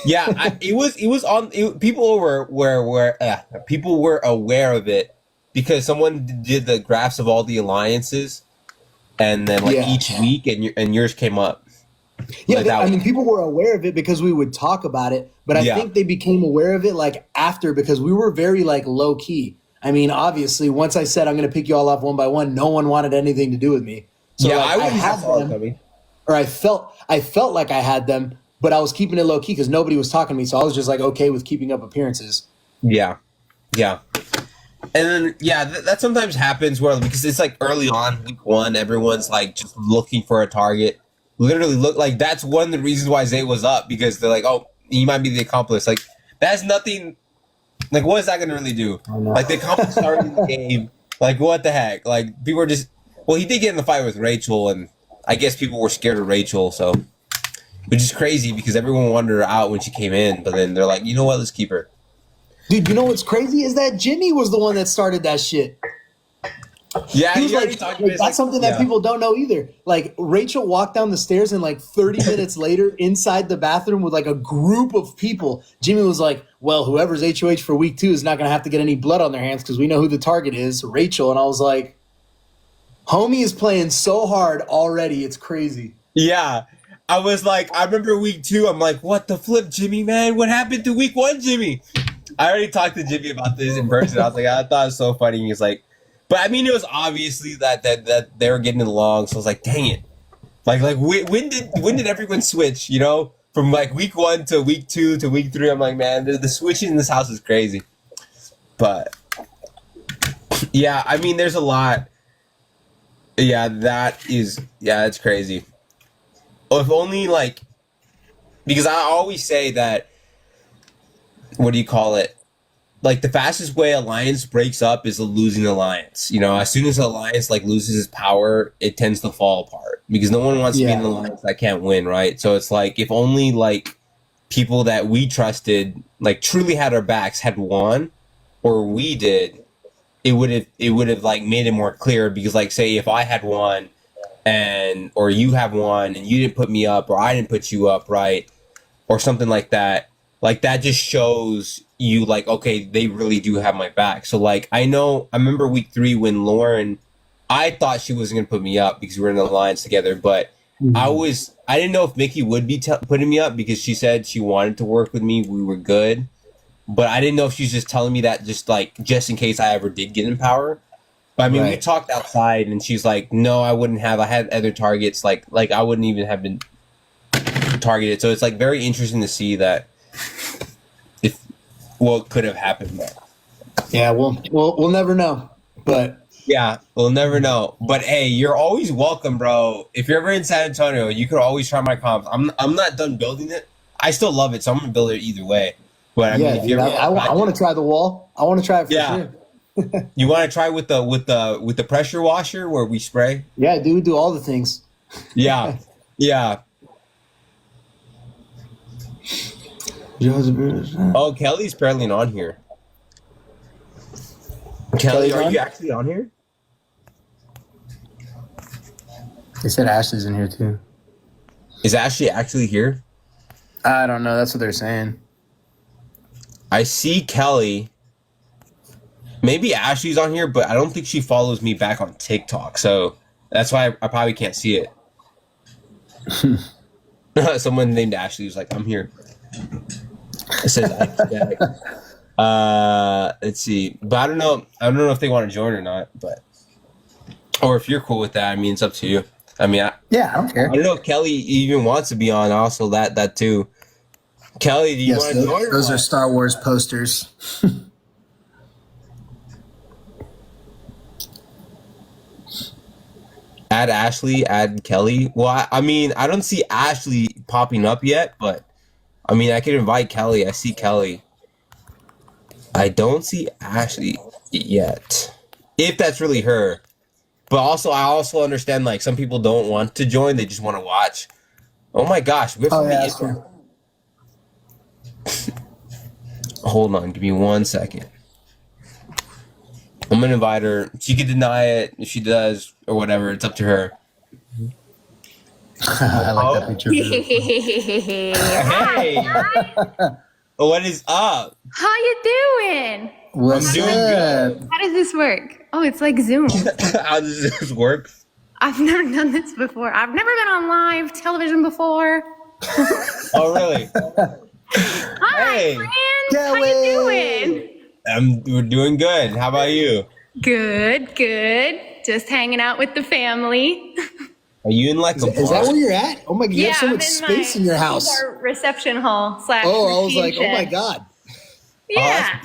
Yeah. It was on, people people were aware of it because someone did the graphs of all the alliances and then like each week and yours came up. Yeah, I mean, people were aware of it because we would talk about it, but I think they became aware of it like after because we were very like low key. I mean, obviously, once I said I'm going to pick you all off one by one, no one wanted anything to do with me. So yeah, like, I had them, or I felt like I had them, but I was keeping it low key because nobody was talking to me, so I was just like okay with keeping up appearances. Yeah. And then that sometimes happens where because it's like early on week 1, everyone's like just looking for a target. Literally look like that's one of the reasons why Zay was up because they're like, oh, he might be the accomplice. Like that's nothing. Like what is that going to really do? Like the accomplice started the game. Like what the heck? Like people were just. Well, he did get in the fight with Rachel, and I guess people were scared of Rachel. So, which is crazy because everyone wanted her out when she came in, but then they're like, you know what? Let's keep her. Dude, you know what's crazy is that Jimmy was the one that started that shit. Yeah, He was you like, already talked about it. that's something that Yeah. people don't know either. Like Rachel walked down the stairs and like 30 minutes later inside the bathroom with like a group of people, Jimmy was like, well, whoever's HOH for week 2 is not going to have to get any blood on their hands because we know who the target is, Rachel. And I was like, homie is playing so hard already. It's crazy. Yeah. I was like, I remember week 2. I'm like, what the flip, Jimmy, man? What happened to week 1, Jimmy? I already talked to Jimmy about this in person. I was like, I thought it was so funny. He was like, but I mean, it was obviously that they were getting along. So I was like, dang it. Like when did everyone switch? You know, from like week 1 to week 2 to week 3. I'm like, man, the switching in this house is crazy. But yeah, I mean, there's a lot. Yeah, it's crazy. If only like, because I always say that, what do you call it? Like the fastest way alliance breaks up is a losing alliance. You know, as soon as an alliance like loses its power, it tends to fall apart because no one wants to be in an alliance that can't win, right? So it's like if only like people that we trusted, like truly had our backs, had won, or we did, it would have like made it more clear. Because like say if I had won, or you have won and you didn't put me up or I didn't put you up, right, or something like that. Like that just shows you like, okay, they really do have my back. So like I remember week 3 when Lauren, I thought she wasn't gonna put me up because we were in the alliance together, but I didn't know if Mickey would be putting me up because she said she wanted to work with me. We were good, but I didn't know if she's just telling me that just in case I ever did get in power. But I mean, we talked outside and she's like, no, I wouldn't have. I had other targets. Like I wouldn't even have been targeted. So it's like very interesting to see that if what could have happened there. Yeah, we'll never know. But yeah, we'll never know. But hey, you're always welcome, bro. If you're ever in San Antonio, you could always try my comps. I'm not done building it. I still love it, so I'm gonna build it either way. But I mean, if dude, I want to try the wall. I want to try it for sure. You want to try with the pressure washer where we spray? Yeah, dude, we do all the things. Yeah, yeah. Oh, Kelley's barely on here. Kelley, are you actually on here? They said Ashley's in here too. Is Ashley actually here? I don't know. That's what they're saying. I see Kelley. Maybe Ashley's on here, but I don't think she follows me back on TikTok. So that's why I probably can't see it. Someone named Ashley was like, I'm here. It says, let's see. But I don't know if they want to join or not, or if you're cool with that. I mean, it's up to you. I mean, I don't care. I don't know if Kelley even wants to be on. Also, that too. Kelley, do you want to join? Those are Star Wars posters. Add Ashley, add Kelley. Well, I mean, I don't see Ashley popping up yet, but I mean, I could invite Kelley. I see Kelley. I don't see Ashley yet. If that's really her. But also, I also understand, like, some people don't want to join. They just want to watch. Oh, my gosh. We have that's true. Hold on. Give me 1 second. I'm going to invite her. She could deny it if she does or whatever. It's up to her. I like that picture. Hey. What is up? How you doing? What's I'm doing good. How does this work? Oh, it's like Zoom. How does this work? I've never done this before. I've never been on live television before. Oh, really? Hi, Hey. friend. How you doing? We're doing good. How about you? Good, good. Just hanging out with the family. Are you in like a Is that where you're at? Oh my god, you have so I'm much space in your house. Our reception hall / Oh, I was like, routine oh my shed. god. Yeah,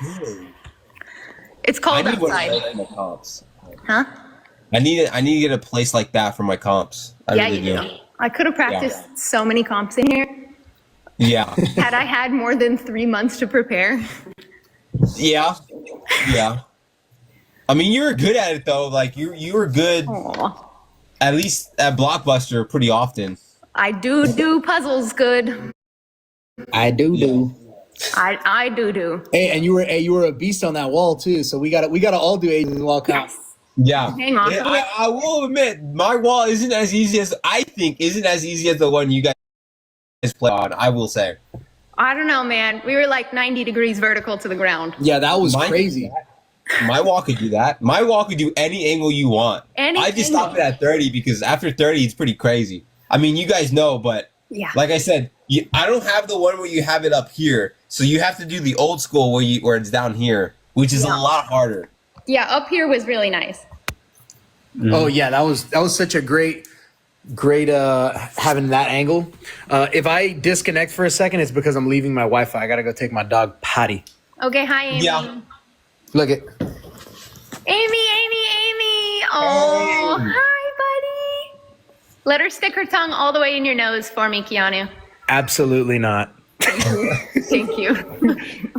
it's I cold need one of outside. those for my comps. Huh? I need to get a place like that for my comps. I Yeah, really you do. do. I could have practiced so many comps in here Yeah. had I had more than 3 months to prepare. Yeah. Yeah. I mean, you were good at it though. Like you were good Aw. at least at Blockbuster pretty often. I do puzzles good. I do. I do. Hey, and you were a beast on that wall too. So we gotta all do Adrian wall count. Yeah. Hang on. I will admit, my wall isn't as easy as the one you guys play on. I will say. I don't know, man. We were like 90 degrees vertical to the ground. Yeah, that was Mine- crazy. My wall could do that. My wall could do any angle you want. I just stop it at 30 because after 30, it's pretty crazy. I mean, you guys know, but Yeah. like I said, I don't have the one where you have it up here. So you have to do the old school where it's down here, which is a lot harder. Yeah, up here was really nice. Oh yeah, that was such a great having that angle. If I disconnect for a second, it's because I'm leaving my Wi-Fi. I gotta go take my dog potty. Okay, hi, Amy. Yeah. Look at Amy. Oh, hi, buddy. Let her stick her tongue all the way in your nose for me, Keanu. absolutely not. Thank you.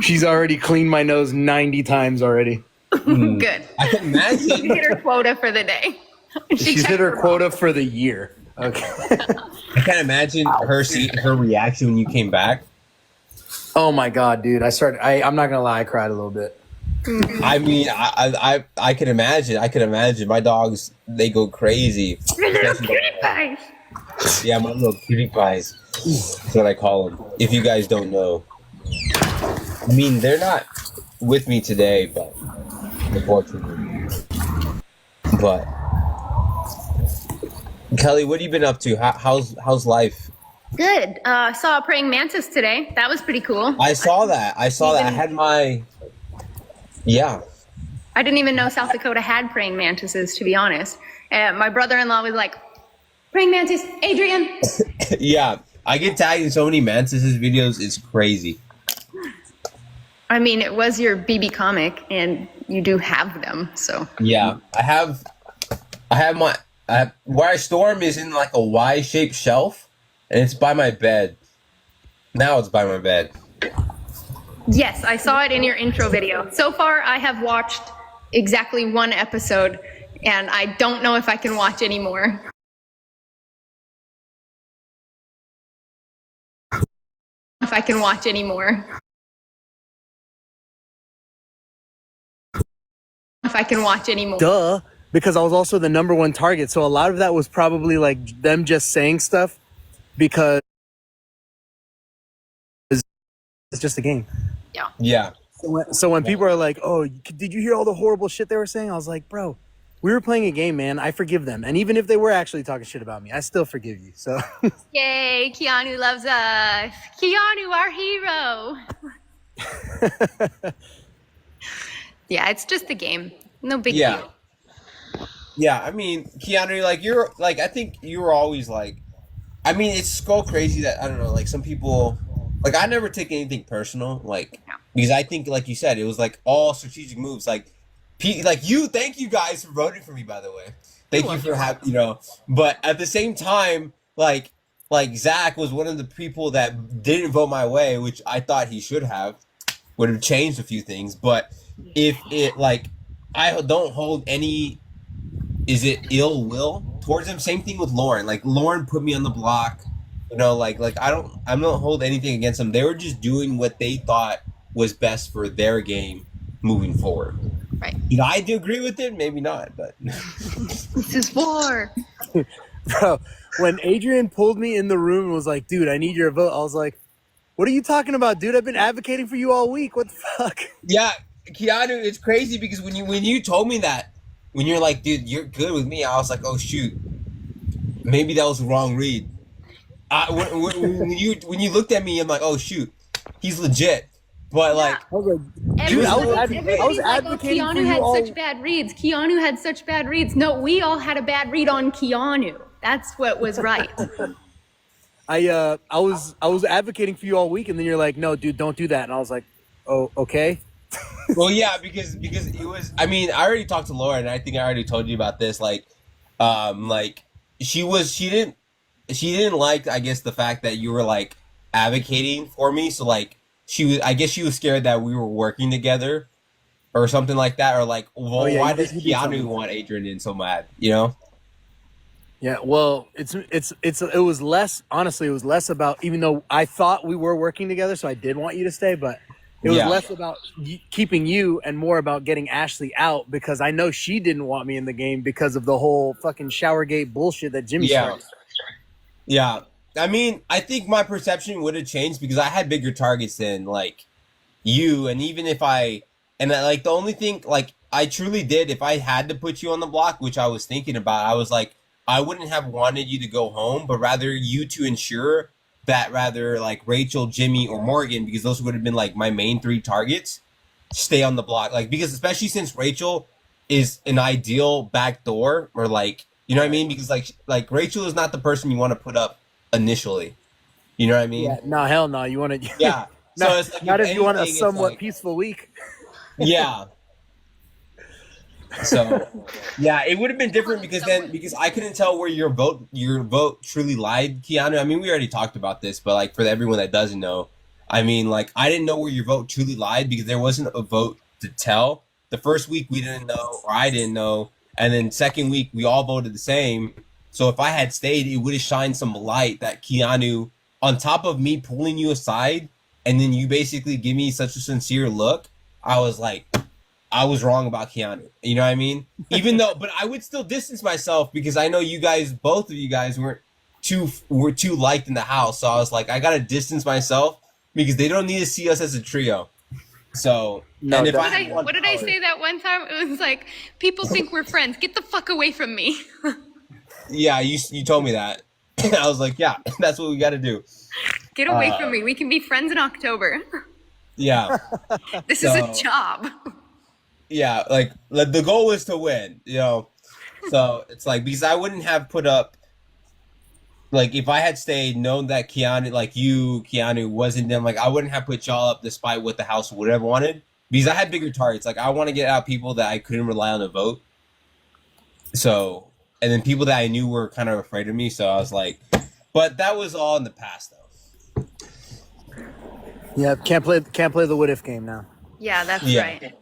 She's already cleaned my nose 90 times already. Good. I can imagine. She hit her quota for the day. She's hit her quota for the year. Okay. I can't imagine her reaction when you came back. Oh my god, dude! I'm not gonna lie, I cried a little bit. I mean, I can imagine. I can imagine. My dogs, they go crazy. Your little cutie pie. Yeah, my little cutie pies. That's what I call them. If you guys don't know. I mean, they're not with me today, but unfortunately. But Kelley, what have you been up to? How's life? Good. Saw a praying mantis today. That was pretty cool. I saw that. I had my. Yeah. I didn't even know South Dakota had praying mantises, to be honest. My brother-in-law was like, praying mantis, Adrian. Yeah. I get tagged in so many mantises videos. It's crazy. I mean, it was your BB comic, and you do have them, so. Yeah. I have where I store them is in like a Y-shaped shelf, and it's by my bed. Now it's by my bed. Yes, I saw it in your intro video. So far, I have watched exactly one episode, and I don't know if I can watch any more. If I can watch any more. If I can watch any more. Duh, because I was also the #1 target, so a lot of that was probably like them just saying stuff because it's just a game. Yeah. Yeah. So when people are like, "Oh, did you hear all the horrible shit they were saying?" I was like, "Bro, we were playing a game, man. I forgive them, and even if they were actually talking shit about me, I still forgive you." So. Yay, Keanu loves us. Keanu, our hero. Yeah, it's just a game. No big deal. Yeah, I mean, Keanu, I think you were always like, I mean, it's so crazy that, I don't know, like some people, like I never take anything personal, like, because I think, like you said, it was like all strategic moves, thank you guys for voting for me, by the way. Thank you for having, but at the same time, like Zach was one of the people that didn't vote my way, which I thought he should have, would have changed a few things, but if it, like, I don't hold any, is it ill will towards him? Same thing with Lauren. Like Lauren put me on the block, I don't hold anything against them. They were just doing what they thought was best for their game moving forward. Right. I do agree with it, maybe not, but This is war. Bro, when Adrian pulled me in the room and was like, "Dude, I need your vote," I was like, "What are you talking about, dude? I've been advocating for you all week. What the fuck?" yeah, Keanu, it's crazy because when you told me that, when you're like, "Dude, you're good with me," I was like, "Oh shoot, maybe that was the wrong read." When you looked at me, I'm like, "Oh shoot, he's legit." But like, Dude, I was Everybody's like, advocating for Keanu you had all. such bad reads. Keanu had such bad reads. No, we all had a bad read on Keanu. That's what was right. I was advocating for you all week, and then you're like, "No, dude, don't do that." And I was like, "Oh, okay." well, yeah, because it was. I mean, I already talked to Lauren, and I think I already told you about this. Like she didn't like, I guess, the fact that you were like advocating for me. So like I guess she was scared that we were working together or something like that, or like, well, why does Keanu want Adrian in so mad? Yeah, well, it was less, honestly, it was less about, even though I thought we were working together, so I did want you to stay, but It was less about keeping you and more about getting Ashley out because I know she didn't want me in the game because of the whole fucking showergate bullshit that Jimmy started. Yeah. I mean, I think my perception would have changed because I had bigger targets than like you, and even if like the only thing like I truly did, if I had to put you on the block, which I was thinking about, I was like, I wouldn't have wanted you to go home, but rather you to ensure that rather like Rachel, Jimmy, or Morgan, because those would have been like my main 3 targets, stay on the block. Like, because especially since Rachel is an ideal backdoor, or like, you know what I mean? Because like Rachel is not the person you want to put up initially. You know what I mean? Yeah, no, hell no. You want to? Yeah. So it's like, not if you want a anything, somewhat peaceful week. Yeah. So, yeah, it would have been different because I couldn't tell where your vote truly lied, Keanu. I mean, we already talked about this, but like for everyone that doesn't know, I mean, like I didn't know where your vote truly lied because there wasn't a vote to tell. The first week we didn't know, or I didn't know, and then second week we all voted the same. So if I had stayed, it would have shined some light that Keanu, on top of me pulling you aside, and then you basically give me such a sincere look, I was like, I was wrong about Keanu. You know what I mean? Even though, but I would still distance myself because I know you guys, both of you guys, were too liked in the house. So I was like, I gotta distance myself because they don't need to see us as a trio. So, no, and if what did I say that one time? It was like, people think we're friends. Get the fuck away from me. Yeah, you told me that. I was like, yeah, that's what we got to do. Get away from me. We can be friends in October. Yeah. This is a job. Yeah, like the goal is to win, you know. So it's like, because I wouldn't have put up, like if I had stayed, known that Keanu wasn't them, like I wouldn't have put y'all up despite what the house would have wanted, because I had bigger targets. Like I want to get out people that I couldn't rely on to vote. So, and then people that I knew were kind of afraid of me. So I was like, but that was all in the past though. Yeah, can't play the what if game now. Yeah, that's right.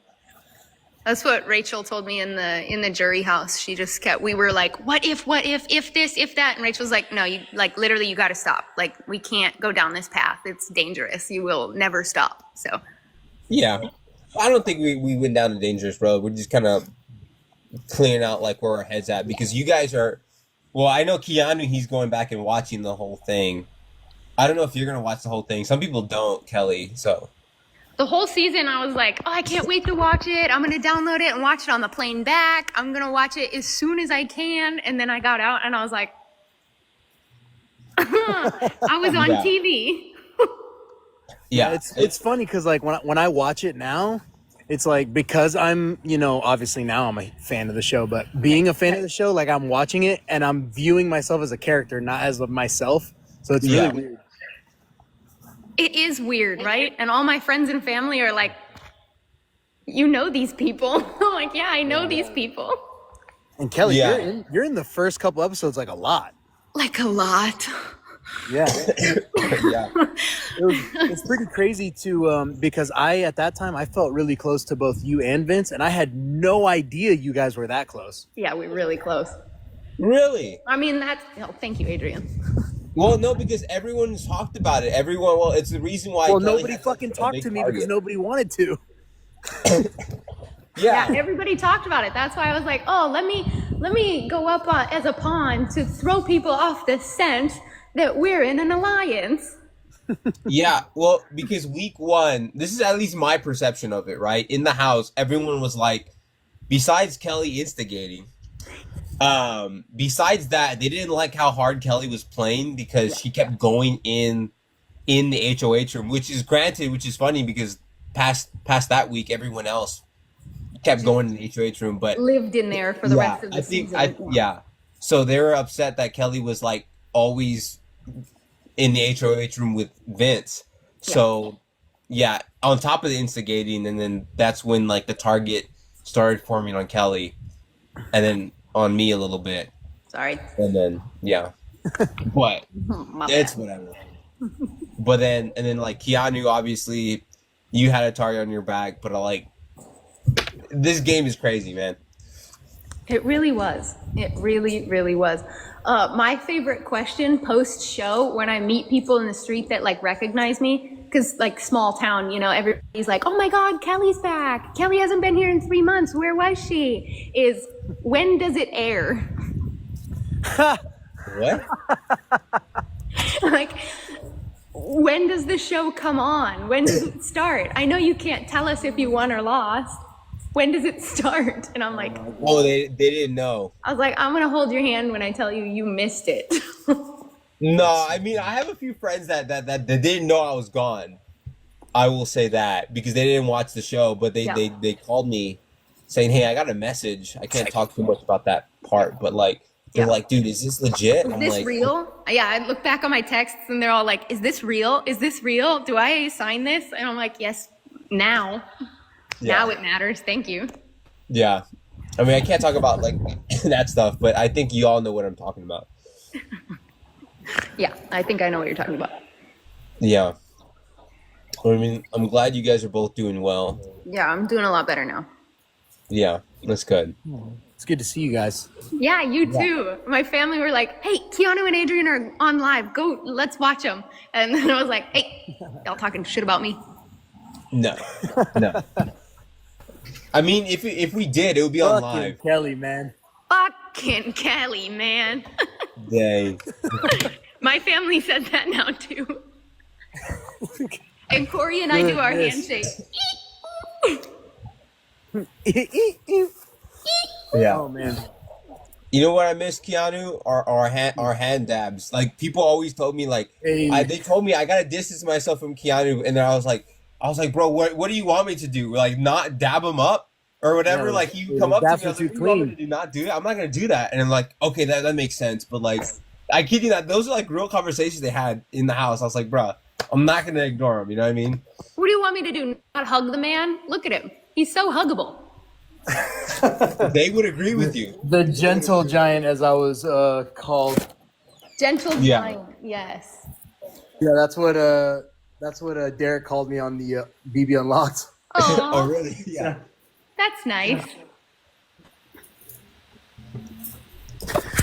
That's what Rachel told me in the jury house. She just kept, we were like, what if this, if that? And Rachel's like, no, you like literally you got to stop. Like we can't go down this path. It's dangerous. You will never stop. So. Yeah. I don't think we went down a dangerous road. We're just kind of clearing out like where our head's at, because you guys are, well, I know Keanu, he's going back and watching the whole thing. I don't know if you're going to watch the whole thing. Some people don't, Kelley, so. The whole season, I was like, oh, I can't wait to watch it. I'm going to download it and watch it on the plane back. I'm going to watch it as soon as I can. And then I got out and I was like, I was on TV. Yeah. It's funny because like when I watch it now, it's like, because I'm, obviously now I'm a fan of the show, but being a fan of the show, like I'm watching it and I'm viewing myself as a character, not as myself. So it's really weird. It is weird, right? And all my friends and family are like, you know these people. I'm like, yeah, I know these people. And Kelley, you're in the first couple episodes like a lot. Like a lot. Yeah. Yeah. It's pretty crazy to because at that time I felt really close to both you and Vince, and I had no idea you guys were that close. Yeah, we're really close. Really? I mean, thank you, Adrian. Well, no, because everyone's talked about it. It's the reason why. Well, nobody fucking talked to me because nobody wanted to. Yeah, everybody talked about it. That's why I was like, oh, let me go up as a pawn to throw people off the scent that we're in an alliance. Yeah, well, because week 1, this is at least my perception of it, right? In the house, everyone was like, besides Kelley instigating, besides that, they didn't like how hard Kelley was playing because she kept going in the HOH room, which is funny because past that week, everyone else kept going in the HOH room, but lived in there for the rest of the season. So they were upset that Kelley was like always in the HOH room with Vince. So on top of the instigating, and then that's when like the target started forming on Kelley, and then on me a little bit. Sorry. And then but it's whatever. But then like Keanu, obviously you had a target on your back, but this game is crazy, man. It really was. It really, really was. My favorite question post show when I meet people in the street that like recognize me because like small town, everybody's like, oh my God, Kelley's back. Kelley hasn't been here in 3 months. Where was she? Is when does it air? What? Like, when does the show come on? When does it start? I know you can't tell us if you won or lost. When does it start? And I'm like, oh, they didn't know. I was like, I'm going to hold your hand when I tell you you missed it. No, I mean, I have a few friends that didn't know I was gone. I will say that because they didn't watch the show, but they called me saying, hey, I got a message. I can't talk too much about that part, but like, they're like, dude, is this legit? Is this real? Yeah, I look back on my texts and they're all like, is this real? Is this real? Do I sign this? And I'm like, yes, now. Yeah. Now it matters. Thank you. Yeah. I mean, I can't talk about like that stuff, but I think you all know what I'm talking about. Yeah, I think I know what you're talking about. Yeah. I mean, I'm glad you guys are both doing well. Yeah, I'm doing a lot better now. Yeah, that's good. It's good to see you guys. Yeah, you too. Yeah. My family were like, hey, Keanu and Adrian are on live. Go, let's watch them. And then I was like, hey, y'all talking shit about me? No. I mean, if we did, it would be on live. Kelley, man. Fucking Kelley, man. Dang. My family says that now too. And Corey and I do our handshake. Yeah. Oh man. You know what I miss, Keanu? Our hand dabs. Like people always told me, like they told me I gotta distance myself from Keanu, and then I was like, bro, what do you want me to do? Like not dab him up or whatever? Yeah, like you come up to me, I was like, what do you want me to do? Not do it? I'm not gonna do that. And I'm like, okay, that makes sense. But like, I kid you not, those are like real conversations they had in the house. I was like, bro, I'm not gonna ignore him. You know what I mean? What do you want me to do? Not hug the man? Look at him. He's so huggable. They would agree with you. The gentle giant, as I was called. Gentle giant, yes. Yeah, that's what Derek called me on the BB Unlocked. Oh, really? Yeah. That's nice.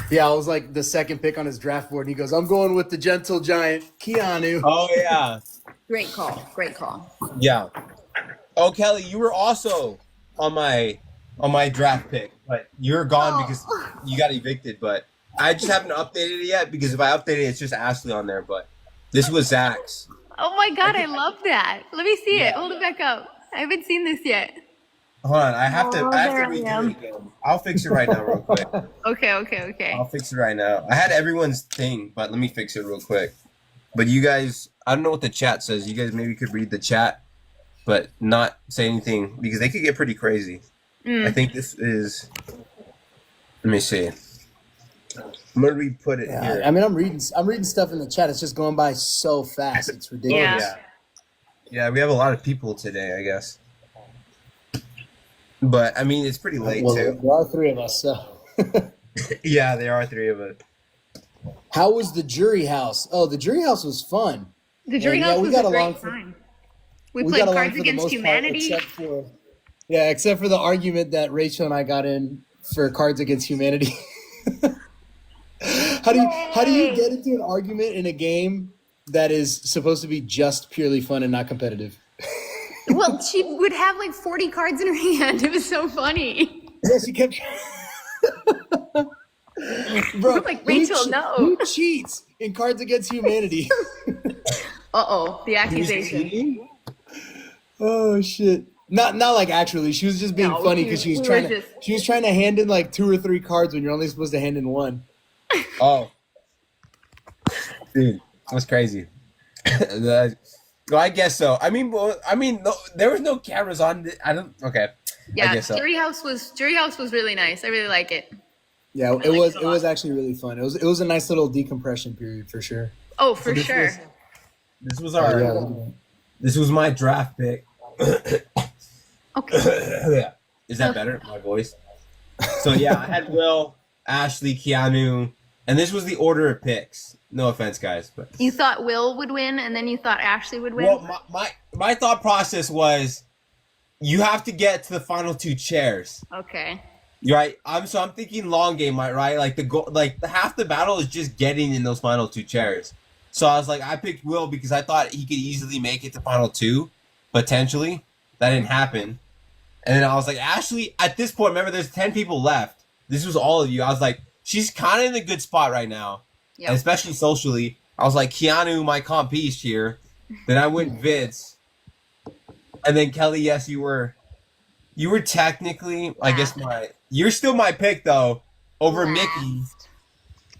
Yeah, I was like the second pick on his draft board, and he goes, I'm going with the gentle giant, Keanu. Oh, yeah. Great call. Yeah. Oh, Kelley, you were also on my draft pick, but you're gone because you got evicted. But I just haven't updated it yet because if I update it, it's just Ashley on there. But this was Zach's. Oh my God, I love that. Let me see it. Hold it back up. I haven't seen this yet. Hold on, I have to redo it again. I'll fix it right now real quick. Okay. I'll fix it right now. I had everyone's thing, but let me fix it real quick. But you guys, I don't know what the chat says. You guys maybe could read the chat, but not say anything because they could get pretty crazy. I think this is. Let me see. I'm gonna re-put it here. I mean, I'm reading stuff in the chat. It's just going by so fast. It's ridiculous. Yeah. We have a lot of people today, I guess. But I mean, it's pretty late too. There are three of us, so. Yeah, there are three of us. How was the jury house? Oh, the jury house was fun. The jury house was a great time. We played Cards Against Humanity. Except for the argument that Rachel and I got in for Cards Against Humanity. How do you get into an argument in a game that is supposed to be just purely fun and not competitive? Well, she would have like 40 cards in her hand. It was so funny. Yeah, she kept. Bro, like Rachel, no. Who cheats in Cards Against Humanity? The accusation. Oh shit! Not like actually. She was just being funny because she was trying to hand in like 2 or 3 cards when you're only supposed to hand in 1. Oh, dude, that's crazy. Well, I guess so. I mean, no, there was no cameras on. I don't. Okay. Yeah, I guess so. Jury House was really nice. I really like it. Yeah, it was actually really fun. It was a nice little decompression period for sure. Oh, for sure. This was our. This was my draft pick. Okay. Yeah. Is that better? My voice. So yeah, I had Will, Ashley, Keanu, and this was the order of picks. No offense, guys, but you thought Will would win, and then you thought Ashley would win. Well, my thought process was, you have to get to the final 2 chairs. Okay. Right. I'm thinking long game, right? Like the half the battle is just getting in those final 2 chairs. So I was like, I picked Will because I thought he could easily make it to final two, potentially. That didn't happen. And then I was like, Ashley, at this point, remember, there's 10 people left. This was all of you. I was like, she's kind of in a good spot right now, Yep. and especially socially. I was like, Keanu, my comp piece here. Then I went Vince. And then Kelley, yes, you were technically, I guess you're still my pick though, over Mickey,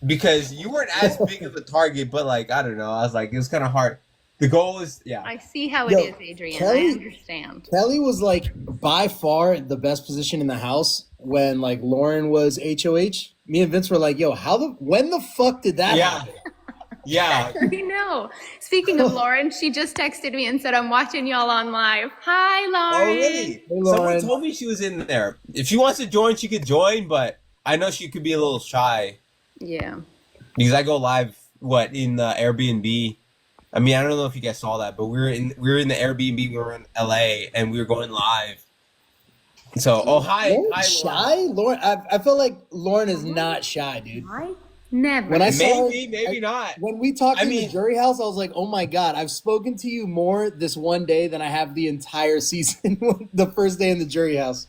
because you weren't as big of a target, but like, I don't know. I was like, it was kind of hard. The goal is, yeah. I see how it is, Adrian. I understand. Kelley was like by far the best position in the house when like Lauren was HOH. Me and Vince were like, yo, when the fuck did that happen? Yeah. I know. Speaking of Lauren, she just texted me and said, I'm watching y'all on live. Hi, Lauren. Oh, really? Hey, Lauren. Someone told me she was in there. If she wants to join, she could join, but I know she could be a little shy. Yeah. Because I go live, in the Airbnb. I mean, I don't know if you guys saw that, but we were in the Airbnb. We were in LA, and we were going live. So, hi, Lauren shy? Lauren, I feel like Lauren is not shy, dude. Never. When I saw maybe not. When we talked in the jury house, I was like, oh my God, I've spoken to you more this one day than I have the entire season, the first day in the jury house.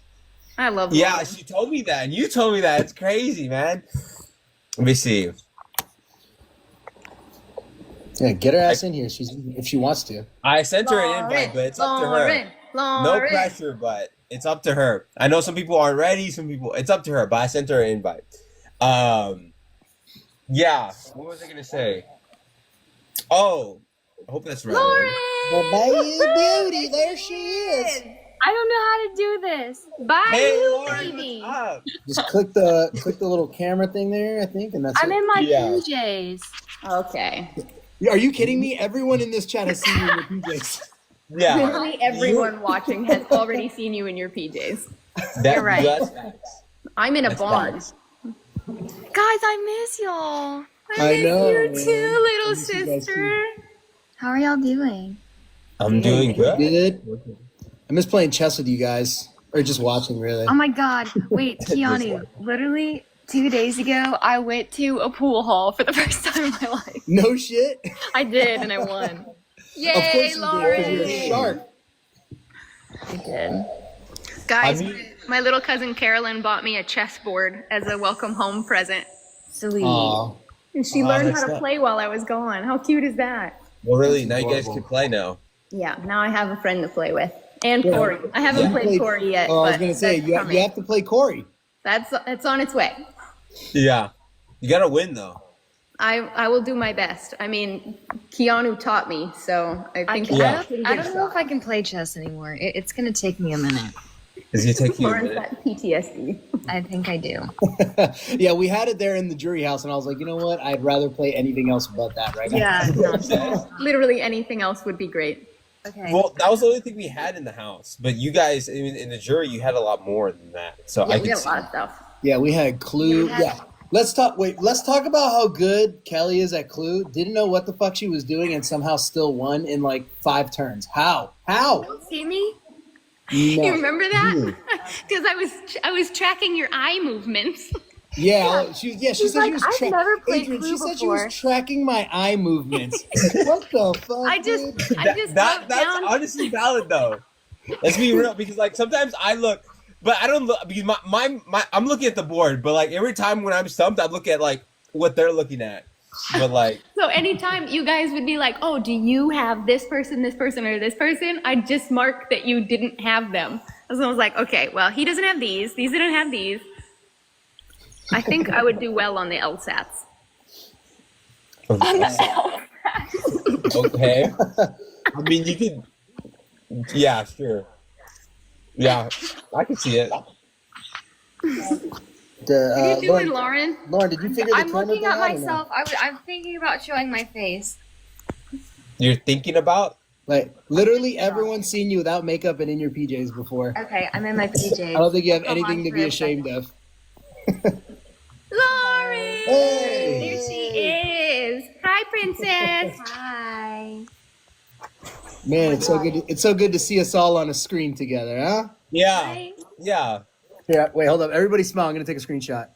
I love Yeah, Lauren. she told me that, and you told me that. It's crazy, man. Let me see. Yeah, get her ass in here if she wants to. I sent her an invite, but it's up to her. No pressure, but it's up to her. I know some people aren't ready, it's up to her, but I sent her an invite. Yeah, what was I going to say? Oh, I hope that's right. Lauren! The beauty, there she is. I don't know how to do this. Bye, Hey, you Lauren, baby. what's up? Just click the little camera thing there, I think, and that's I'm it. in my Yeah. PJs. Okay. Are you kidding me? Everyone in this chat has seen you in your PJs. Yeah. Literally everyone watching has already seen you in your PJs. You're right. That's facts. I'm in a That's barn. facts. Guys, I miss y'all. I know, You man. too, little I miss you guys, sister. too. How are y'all doing? I'm doing good. Good. I miss playing chess with you guys, or just watching, really. Oh my God. Wait, Keanu. Literally 2 days ago, I went to a pool hall for the first time in my life. No shit. I did, and I won. Yay, Of course you did, 'cause Lauren. you're a shark. I did. Guys, I mean- my little cousin Carolyn bought me a chessboard as a welcome home present. Sweet. Aw. And she learned that's how to nice. play while I was gone. How cute is that? Well, really, now you guys can play now. Yeah, now I have a friend to play with. And Corey. I haven't played Corey yet. Oh, I was but gonna say that's you coming. have to play Corey. It's on its way. Yeah. You got to win, though. I will do my best. I mean, Keanu taught me, so I think Yeah. I don't know if I can play chess anymore. It's going to take me a minute. It's going to take you a Lauren's minute. got PTSD. I think I do. Yeah, we had it there in the jury house, and I was like, you know what? I'd rather play anything else but that right now. Yeah. No. Literally anything else would be great. Okay. Well, that was the only thing we had in the house. But you guys, in the jury, you had a lot more than that. So Yeah, I we could got a see. lot of stuff. Yeah, we had Clue. Yeah. Let's talk about how good Kelley is at Clue. Didn't know what the fuck she was doing and somehow still won in like 5 turns. How? See me? No. You remember that? Because I was tracking your eye movements. Yeah, she said She's she like, was I've never played Adrian, Clue she said she before. was tracking my eye movements. What the fuck? I just dude? wrote That's down. honestly valid, though. Let's be real, because like sometimes I look, but I don't look because my I'm looking at the board, but like every time when I'm stumped, I look at like what they're looking at. But like, So anytime you guys would be like, "Oh, do you have this person, or this person?" I'd just mark that you didn't have them. So I was like, "Okay, well, he doesn't have these. These didn't have these." I think I would do well on the LSATs. okay. I mean, you could. Yeah, sure. Yeah, I can see it. What are you doing, Lauren? Lauren, did you figure the I'm camera looking thing at out or no? myself. I'm thinking about showing my face. You're thinking about. Like literally everyone's seen you without makeup and in your PJs before. Okay, I'm in my PJs. I don't think you have Come on anything to for be a ashamed second. of. Lauren! Hey! Here she is. Hi, princess. Hi. Man, it's so good to see us all on a screen together, huh? Yeah, Hi. yeah. Yeah, wait, hold up. Everybody smile. I'm gonna take a screenshot.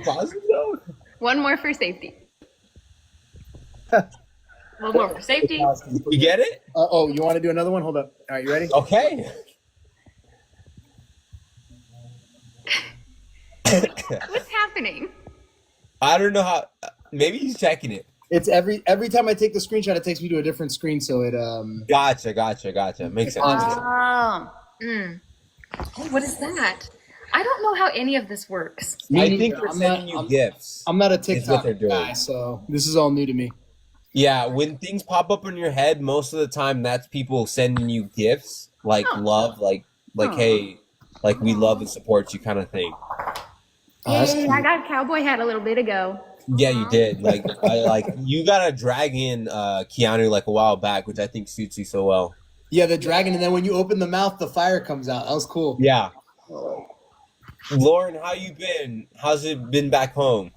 positive though? One more for safety. One more for safety. You get it? Oh, you want to do another one? Hold up. All right, you ready? Okay. What's happening? I don't know how. Maybe he's checking it. It's every time I take the screenshot, it takes me to a different screen, so it Gotcha. Makes sense. Oh. Hey, what is that? I don't know how any of this works. I think they're sending you gifts. I'm not a what TikTok they're doing. guy, so this is all new to me. Yeah, when things pop up in your head, most of the time that's people sending you gifts, like love, like hey, like we love and support you kind of thing. Hey, I got a cowboy hat a little bit ago. Yeah, you did. Like you got a dragon Keanu like a while back, which I think suits you so well. Yeah, the dragon, and then when you open the mouth, the fire comes out. That was cool. Yeah. Lauren, how you been? How's it been back home?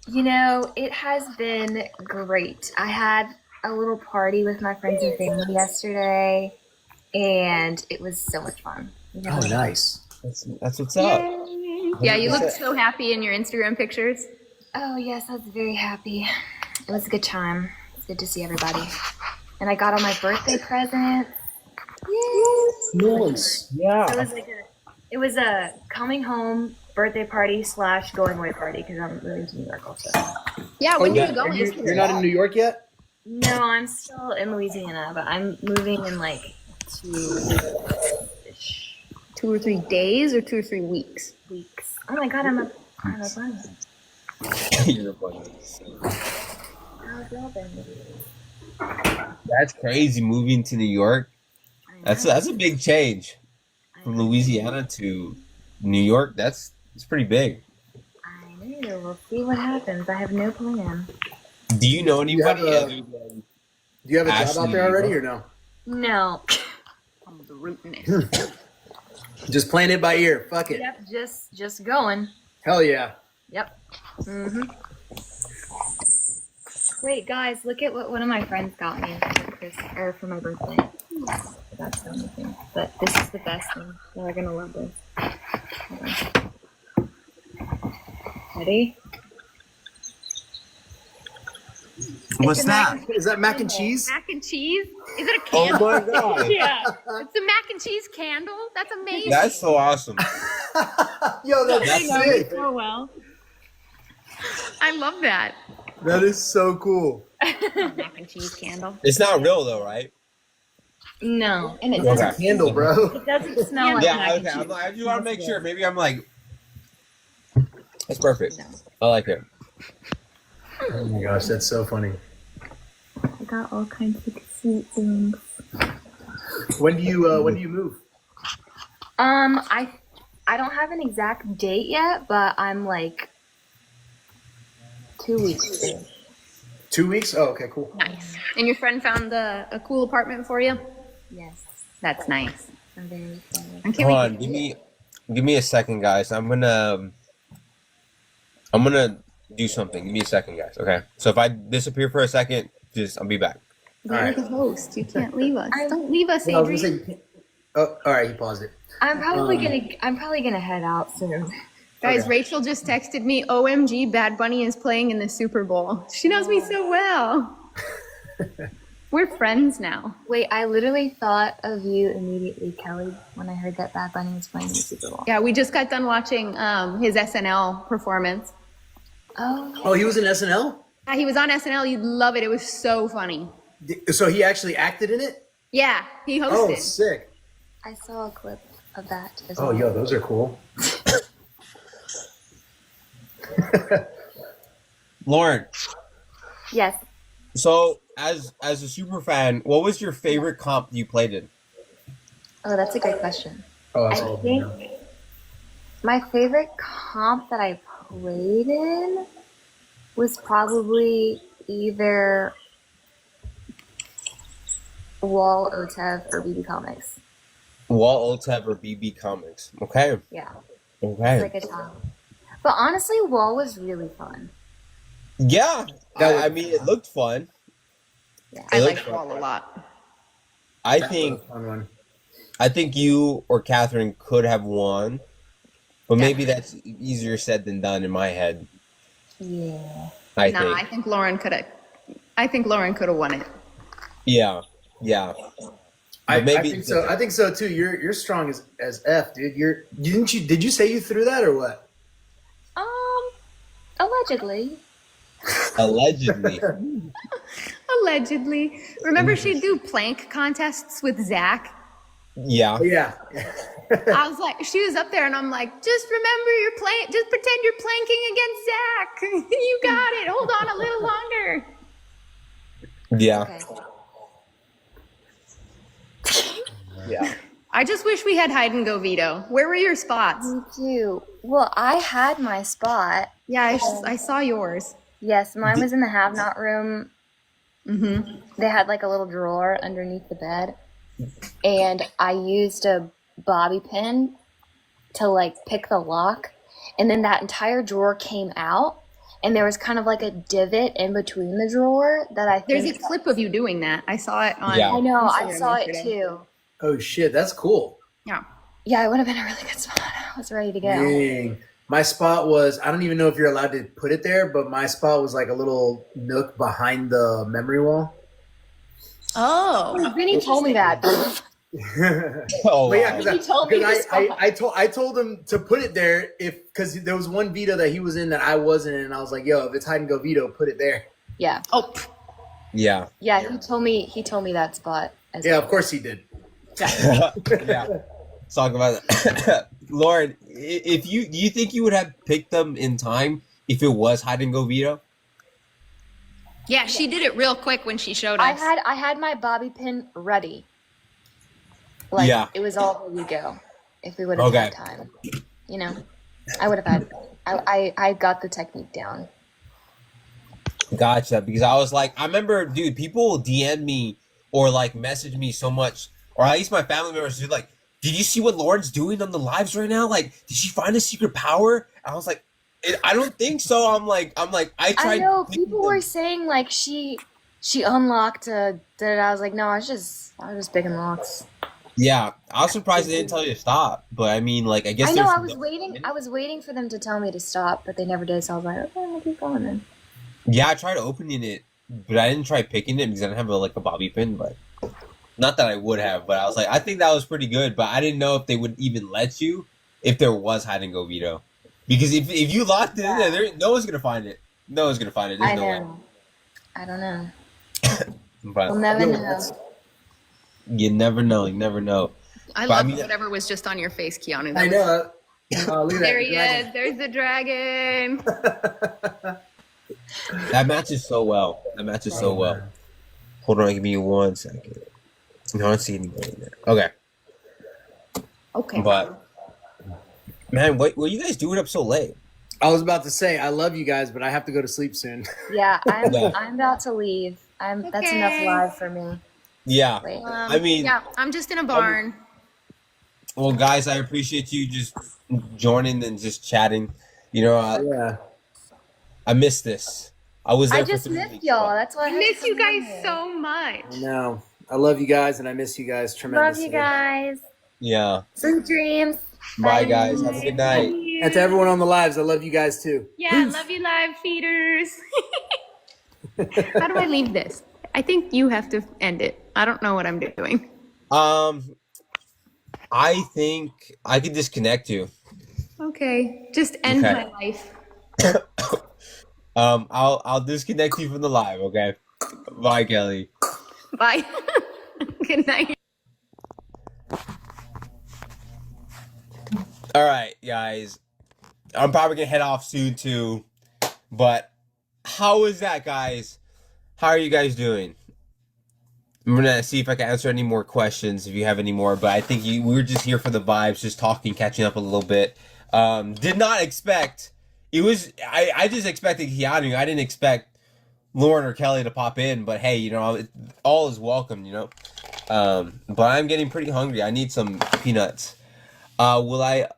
You know, it has been great. I had a little party with my friends and family yesterday, and it was so much fun. Oh, nice. That's what's up. Yeah, you look so happy in your Instagram pictures. Oh, yes, I was very happy. It was a good time. It's good to see everybody. And I got all my birthday presents. Yay! Nice. Yeah. It was a coming home birthday party / going away party because I'm moving to New York also. Yeah, when yeah. you going? You're not in New York yet? No, I'm still in Louisiana, but I'm moving in like 2 weeks. 2 or 3 days or 2 or 3 weeks? Weeks. Oh my god, I'm a bunny. You're a bunny. How's y'all been? That's crazy. Moving to New York. That's a big change from Louisiana to New York. It's pretty big. I know. We'll see what happens. I have no plan. Do you know anybody? Do you have a job out there already or no? No. I'm the rootness. Just playing it by ear. Fuck it. Yep, just going. Hell yeah. Yep. Mhm. Wait, guys, look at what one of my friends got me for my birthday. That's the only thing. But this is the best thing. They're gonna love this. Hold on. Ready? What's that? Is that mac and cheese? Mac and cheese? Is it a Oh candle? my god. Yeah. It's a mac and cheese candle? That's amazing. That's so awesome. Yo, that's sick. so well. I love that. That is so cool. Mac and cheese candle. It's not real though, right? No, and it Okay. doesn't. Candle, bro. It doesn't smell like Yeah, mac and okay. cheese. I just want to make sure. Maybe I'm like, it's perfect. I like it. Oh my gosh, that's so funny. I got all kinds of sweet things. When do you move? I don't have an exact date yet, but I'm like 2 weeks away. 2 weeks? Oh, okay, cool. Nice. And your friend found a cool apartment for you? Yes, That's nice. I'm very excited. I can't Hold on, wait. give me a second, guys. I'm gonna do something. Give me a second, guys. Okay. So if I disappear for a second, I'll be back. You're Alright. the host. You can't leave us. Don't leave us, I was gonna Adrian. say, you oh, all right, you paused it. I'm probably gonna head out soon. Guys, Okay. Rachel just texted me, OMG, Bad Bunny is playing in the Super Bowl. She knows me so well. We're friends now. Wait, I literally thought of you immediately, Kelley, when I heard that Bad Bunny was playing in the Super Bowl. Yeah, we just got done watching his SNL performance. Oh, he was in SNL? Yeah, he was on SNL. You'd love it. It was so funny. So he actually acted in it? Yeah, he hosted. Oh, sick. I saw a clip of that as Oh, well. yo, those are cool. Lauren, Yes. so as a super fan, what was your favorite comp you played in? Oh, that's a good question. Oh, I that's all. think my favorite comp that I played in was probably either Wall, OTEV, or BB Comics. Walt Otep or BB Comics. Okay. Yeah, Okay. it's like a top. But honestly, Wall was really fun. Yeah. That I mean, it looked fun. Yeah. I It like looked Wall a lot. I That was think a fun one. I think you or Catherine could have won. But maybe that's easier said than done in my head. Yeah. I Nah, think. I think Lauren could have. I think Lauren could have won it. Yeah. Yeah. I, But maybe I think so. I think so too. You're strong as F, dude. Did you say you threw that or what? Allegedly. allegedly. Allegedly. Remember she'd do plank contests with Zach? Yeah. Yeah. I was like, she was up there and I'm like, just remember you're playing, just pretend you're planking against Zach. You got it. Hold on a little longer. Yeah. Okay. Yeah. I just wish we had hide and go veto. Where were your spots? Me too. Well, I had my spot. Yeah, I saw yours. Yes, mine was in the have-not room. Mm-hmm. They had like a little drawer underneath the bed, and I used a bobby pin to like pick the lock, and then that entire drawer came out, and there was kind of like a divot in between the drawer that I think. There's a clip of you doing that. I saw it on. Yeah. I know, I Instagram saw it yesterday. too. Oh shit, that's cool. Yeah. Yeah, it would have been a really good spot. I was ready to go. Dang. My spot was, I don't even know if you're allowed to put it there, but my spot was like a little nook behind the memory wall. Oh. Vinny told me that. Oh, But yeah, wow. He told me because to I told him to put it there because there was one veto that he was in that I wasn't in, and I was like, yo, if it's hide and go veto, put it there. Yeah, Oh. Yeah. yeah. He told me that spot. As Yeah, well. of course he did. Yeah. Let's talk about that. Lauren, if do you think you would have picked them in time if it was hide and go veto? Yeah, she did it real quick when she showed us. I had my bobby pin ready. Like Yeah. it was all ready to go. If we would have had time, you know, I would have had. I got the technique down. Gotcha. Because I was like, I remember, dude, people will DM me or like message me so much, or at least my family members do like, did you see what Lauren's doing on the lives right now? Like, did she find a secret power? I was like, I don't think so. I'm like, I tried. I know picking people them. were saying like she unlocked a. I was like, no, I was just picking locks. Yeah, I was surprised they didn't tell you to stop. But I mean, like, I guess I know. there's I was waiting. I was waiting for them to tell me to stop, but they never did. So I was like, okay, I'll keep going then. Yeah, I tried opening it, but I didn't try picking it because I didn't have a bobby pin. But not that I would have, but I was like, I think that was pretty good. But I didn't know if they would even let you if there was hide and go veto, because if you locked it in there, no one's gonna find it. No one's gonna find it. There's I no way. know. I don't know. But We'll never know. you never know. You never know. I But I love mean- whatever was just on your face, Keanu. That I was- know. Oh, look at There that. he is. There's the dragon. That matches so well. That matches so well. man. Hold on, give me 1 second. I don't see anybody in there. Okay, Okay. but man, what you guys doing up so late? I was about to say, I love you guys, but I have to go to sleep soon. Yeah, Yeah. I'm about to leave. That's Okay. enough live for me. Yeah. Wait. I mean, yeah, I'm just in a barn. well, guys, I appreciate you just joining and just chatting. You know, Yeah. I missed this. I was there I for just 3 missed weeks, y'all. but- That's why I had to miss you come in guys here. so much. I know. I love you guys, and I miss you guys Love tremendously. you guys. Yeah. Sweet dreams. Bye, guys. Have a good night. And to everyone on the lives, I love you guys too. Yeah, love you, live feeders. How do I leave this? I think you have to end it. I don't know what I'm doing. I think I could disconnect you. Okay, just end Okay. my life. I'll disconnect you from the live. Okay. Bye, Kelley. Bye. Good night. All right, guys. I'm probably gonna head off soon too. But how is that, guys? How are you guys doing? I'm gonna see if I can answer any more questions if you have any more. But I think we were just here for the vibes, just talking, catching up a little bit. Did not expect. It was I just expected Keanu. I didn't expect Lauren or Kelley to pop in. But hey, you know, all is welcome. You know. But I'm getting pretty hungry. I need some peanuts. Will I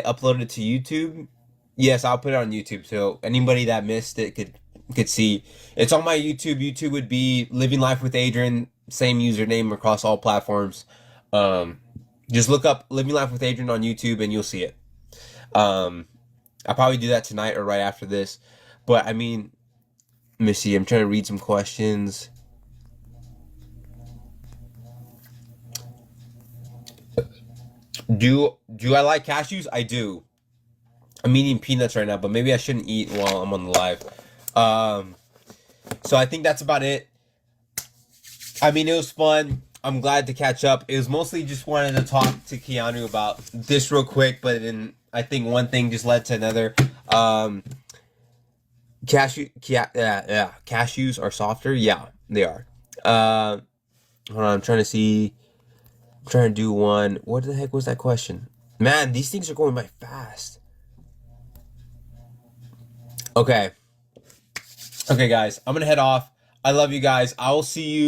upload it to YouTube? Yes, I'll put it on YouTube. So anybody that missed it could see. It's on my YouTube. YouTube would be Living Life with Adrian, same username across all platforms. Just look up Living Life with Adrian on YouTube and you'll see it. I'll probably do that tonight or right after this. But I mean, let me see. I'm trying to read some questions. Do I like cashews? I do. I'm eating peanuts right now, but maybe I shouldn't eat while I'm on the live. So I think that's about it. I mean, it was fun. I'm glad to catch up. It was mostly just wanted to talk to Keanu about this real quick, but then I think one thing just led to another. Cashews are softer. Yeah, they are. Hold on, I'm trying to see. I'm trying to do one. What the heck was that question? Man, these things are going by fast. Okay. Okay, guys, I'm gonna head off. I love you guys. I will see you.